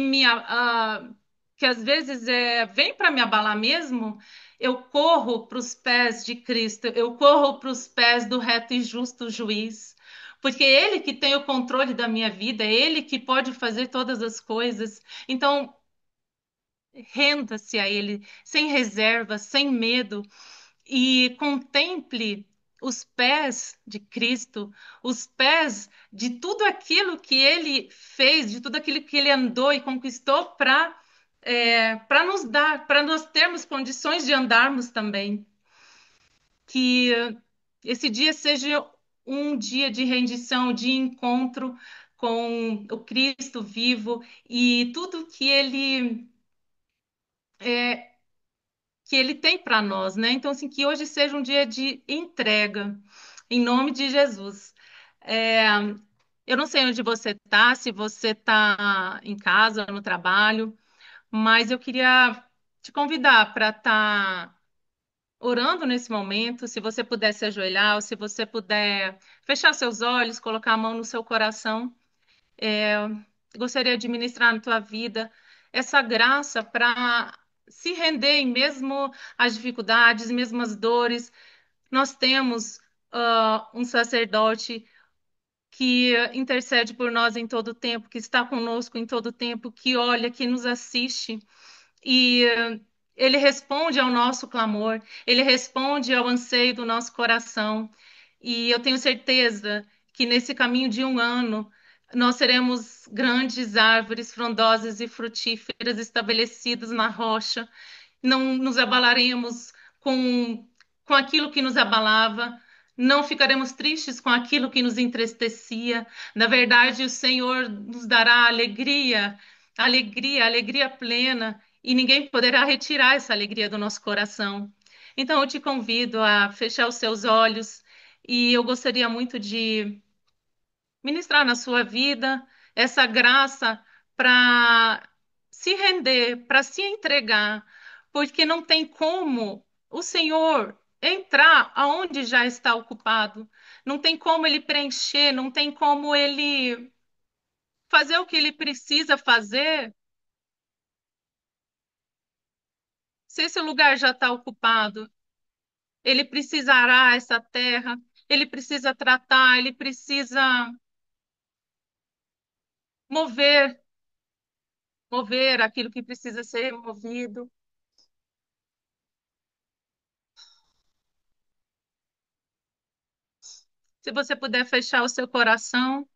que às vezes vem para me abalar mesmo. Eu corro para os pés de Cristo, eu corro para os pés do reto e justo juiz, porque é Ele que tem o controle da minha vida, é Ele que pode fazer todas as coisas. Então, renda-se a Ele, sem reserva, sem medo e contemple os pés de Cristo, os pés de tudo aquilo que ele fez, de tudo aquilo que ele andou e conquistou para nos dar, para nós termos condições de andarmos também. Que esse dia seja um dia de rendição, de encontro com o Cristo vivo e tudo que ele tem para nós, né? Então, assim, que hoje seja um dia de entrega, em nome de Jesus. É, eu não sei onde você está, se você está em casa, no trabalho, mas eu queria te convidar para estar orando nesse momento, se você puder se ajoelhar, ou se você puder fechar seus olhos, colocar a mão no seu coração. É, gostaria de ministrar na tua vida essa graça para se render em mesmo as dificuldades, mesmo as dores. Nós temos um sacerdote que intercede por nós em todo tempo, que está conosco em todo tempo, que olha, que nos assiste e ele responde ao nosso clamor, ele responde ao anseio do nosso coração. E eu tenho certeza que nesse caminho de um ano nós seremos grandes árvores frondosas e frutíferas estabelecidas na rocha, não nos abalaremos com aquilo que nos abalava, não ficaremos tristes com aquilo que nos entristecia. Na verdade, o Senhor nos dará alegria, alegria, alegria plena, e ninguém poderá retirar essa alegria do nosso coração. Então, eu te convido a fechar os seus olhos, e eu gostaria muito de ministrar na sua vida essa graça para se render, para se entregar, porque não tem como o Senhor entrar aonde já está ocupado, não tem como ele preencher, não tem como ele fazer o que ele precisa fazer se esse lugar já está ocupado. Ele precisará essa terra, ele precisa tratar, ele precisa mover, mover aquilo que precisa ser movido. Se você puder fechar o seu coração,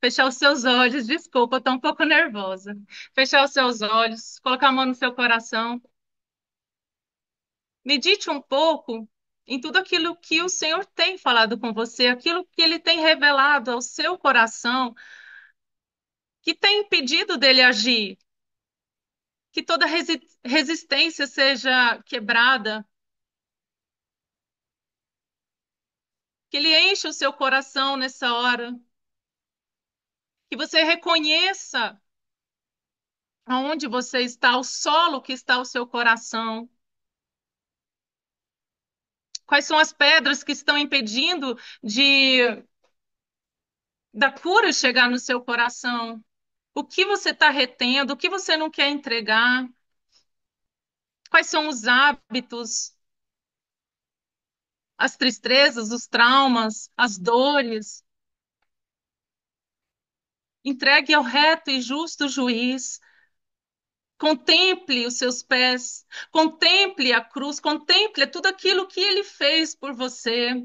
fechar os seus olhos, desculpa, eu estou um pouco nervosa. Fechar os seus olhos, colocar a mão no seu coração. Medite um pouco em tudo aquilo que o Senhor tem falado com você, aquilo que ele tem revelado ao seu coração, que tem impedido dele agir. que toda resistência seja quebrada, que Ele encha o seu coração nessa hora, que você reconheça aonde você está, o solo que está o seu coração. Quais são as pedras que estão impedindo de da cura chegar no seu coração? O que você está retendo? O que você não quer entregar? Quais são os hábitos, as tristezas, os traumas, as dores? Entregue ao reto e justo juiz. Contemple os seus pés, contemple a cruz, contemple tudo aquilo que ele fez por você.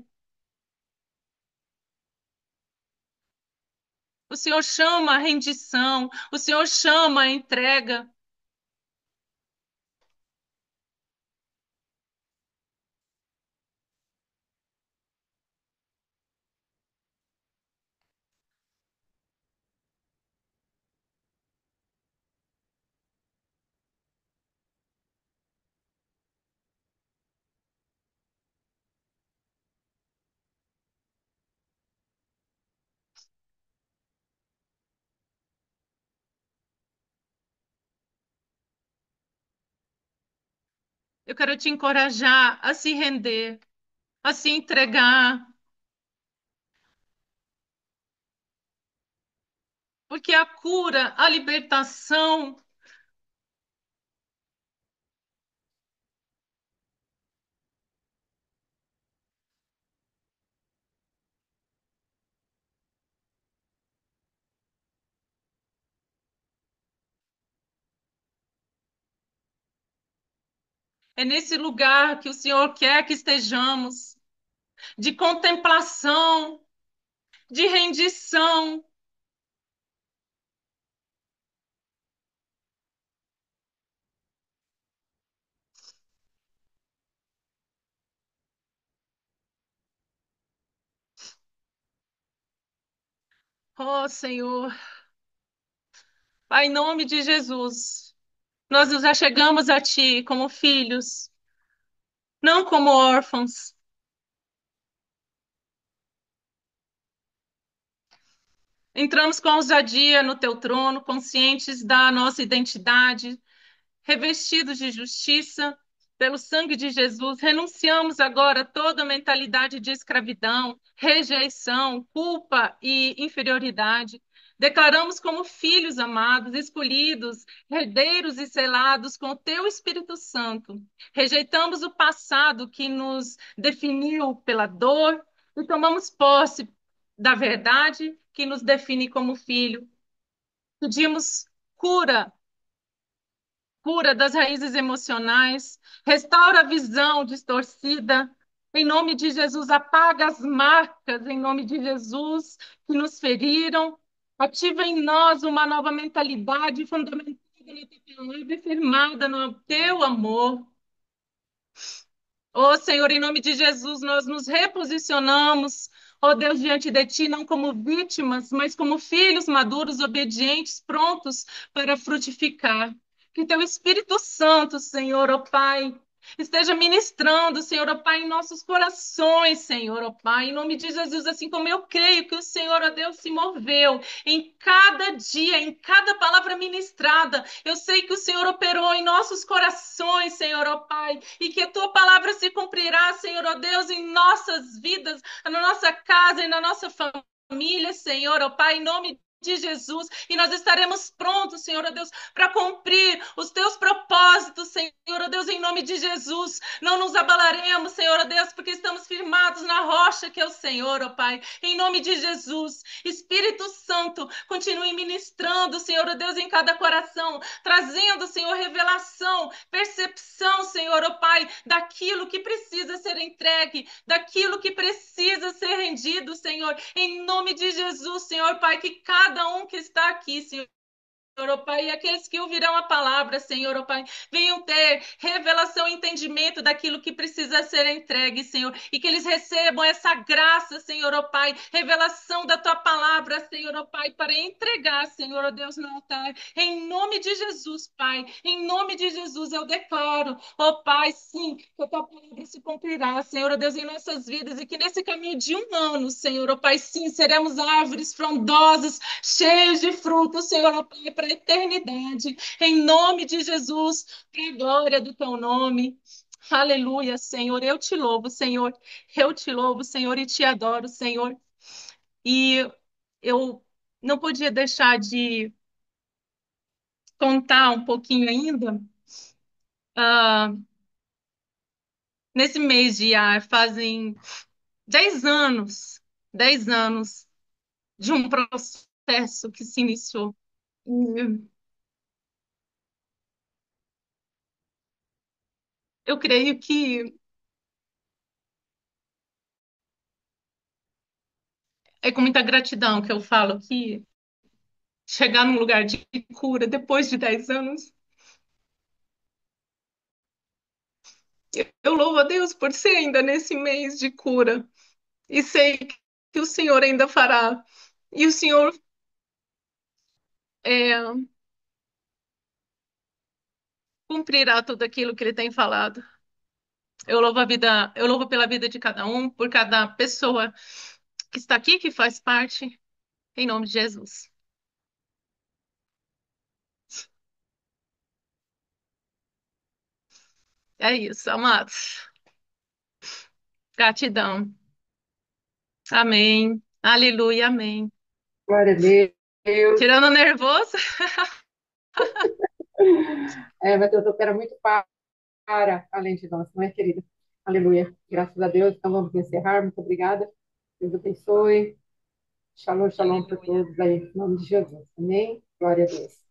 O Senhor chama a rendição, o Senhor chama a entrega. Eu quero te encorajar a se render, a se entregar, porque a cura, a libertação é nesse lugar que o Senhor quer que estejamos, de contemplação, de rendição. Oh, Senhor, Pai, em nome de Jesus, nós nos achegamos a Ti como filhos, não como órfãos. Entramos com ousadia no Teu trono, conscientes da nossa identidade, revestidos de justiça pelo sangue de Jesus, renunciamos agora a toda mentalidade de escravidão, rejeição, culpa e inferioridade. Declaramos como filhos amados, escolhidos, herdeiros e selados com o teu Espírito Santo. Rejeitamos o passado que nos definiu pela dor e tomamos posse da verdade que nos define como filho. Pedimos cura, cura das raízes emocionais, restaura a visão distorcida. Em nome de Jesus, apaga as marcas, em nome de Jesus, que nos feriram. Ativa em nós uma nova mentalidade fundamentada na tua palavra e firmada no teu amor. Ó Senhor, em nome de Jesus, nós nos reposicionamos, ó Deus, diante de Ti, não como vítimas, mas como filhos maduros, obedientes, prontos para frutificar. Que Teu Espírito Santo, Senhor, ó Pai, esteja ministrando, Senhor, ó Pai, em nossos corações, Senhor, ó Pai, em nome de Jesus, assim como eu creio que o Senhor, ó Deus, se moveu em cada dia, em cada palavra ministrada. Eu sei que o Senhor operou em nossos corações, Senhor, ó Pai, e que a tua palavra se cumprirá, Senhor, ó Deus, em nossas vidas, na nossa casa e na nossa família, Senhor, ó Pai, em nome de Jesus, e nós estaremos prontos, Senhor, ó Deus, para cumprir os teus propósitos, Senhor, ó Deus, em nome de Jesus. Não nos abalaremos, Senhor, ó Deus, porque estamos firmados na rocha que é o Senhor, ó Pai, em nome de Jesus. Espírito Santo, continue ministrando, Senhor, ó Deus, em cada coração, trazendo, Senhor, revelação, percepção, Senhor, ó Pai, daquilo que precisa ser entregue, daquilo que precisa ser rendido, Senhor, em nome de Jesus, Senhor, Pai, que cada um que está aqui, Senhor, ó Pai, e aqueles que ouvirão a palavra, Senhor, ó Pai, venham ter revelação e entendimento daquilo que precisa ser entregue, Senhor, e que eles recebam essa graça, Senhor, ó Pai, revelação da tua palavra, Senhor, ó Pai, para entregar, Senhor, ó Deus, no altar, em nome de Jesus, Pai, em nome de Jesus eu declaro, ó Pai, sim, que a tua palavra se cumprirá, Senhor, ó Deus, em nossas vidas, e que nesse caminho de um ano, Senhor, ó Pai, sim, seremos árvores frondosas, cheios de frutos, Senhor, ó Pai, para a eternidade, em nome de Jesus, para a glória do teu nome. Aleluia, Senhor. Eu te louvo, Senhor. Eu te louvo, Senhor, e te adoro, Senhor. E eu não podia deixar de contar um pouquinho ainda. Ah, nesse mês de ar, fazem 10 anos, 10 anos de um processo que se iniciou. E eu creio que é com muita gratidão que eu falo que chegar num lugar de cura depois de 10 anos, eu louvo a Deus por ser ainda nesse mês de cura e sei que o Senhor ainda fará. E o Senhor é, cumprirá tudo aquilo que Ele tem falado. Eu louvo a vida, eu louvo pela vida de cada um, por cada pessoa que está aqui, que faz parte, em nome de Jesus. É isso, amados. Gratidão. Amém. Aleluia, amém. Glória a Deus. Tirando o nervoso, É, mas Deus opera muito para além de nós, não é, querida? Aleluia. Graças a Deus. Então vamos encerrar. Muito obrigada. Deus abençoe. Shalom, shalom para aleluia. todos aí, em nome de Jesus. Amém? Glória a Deus.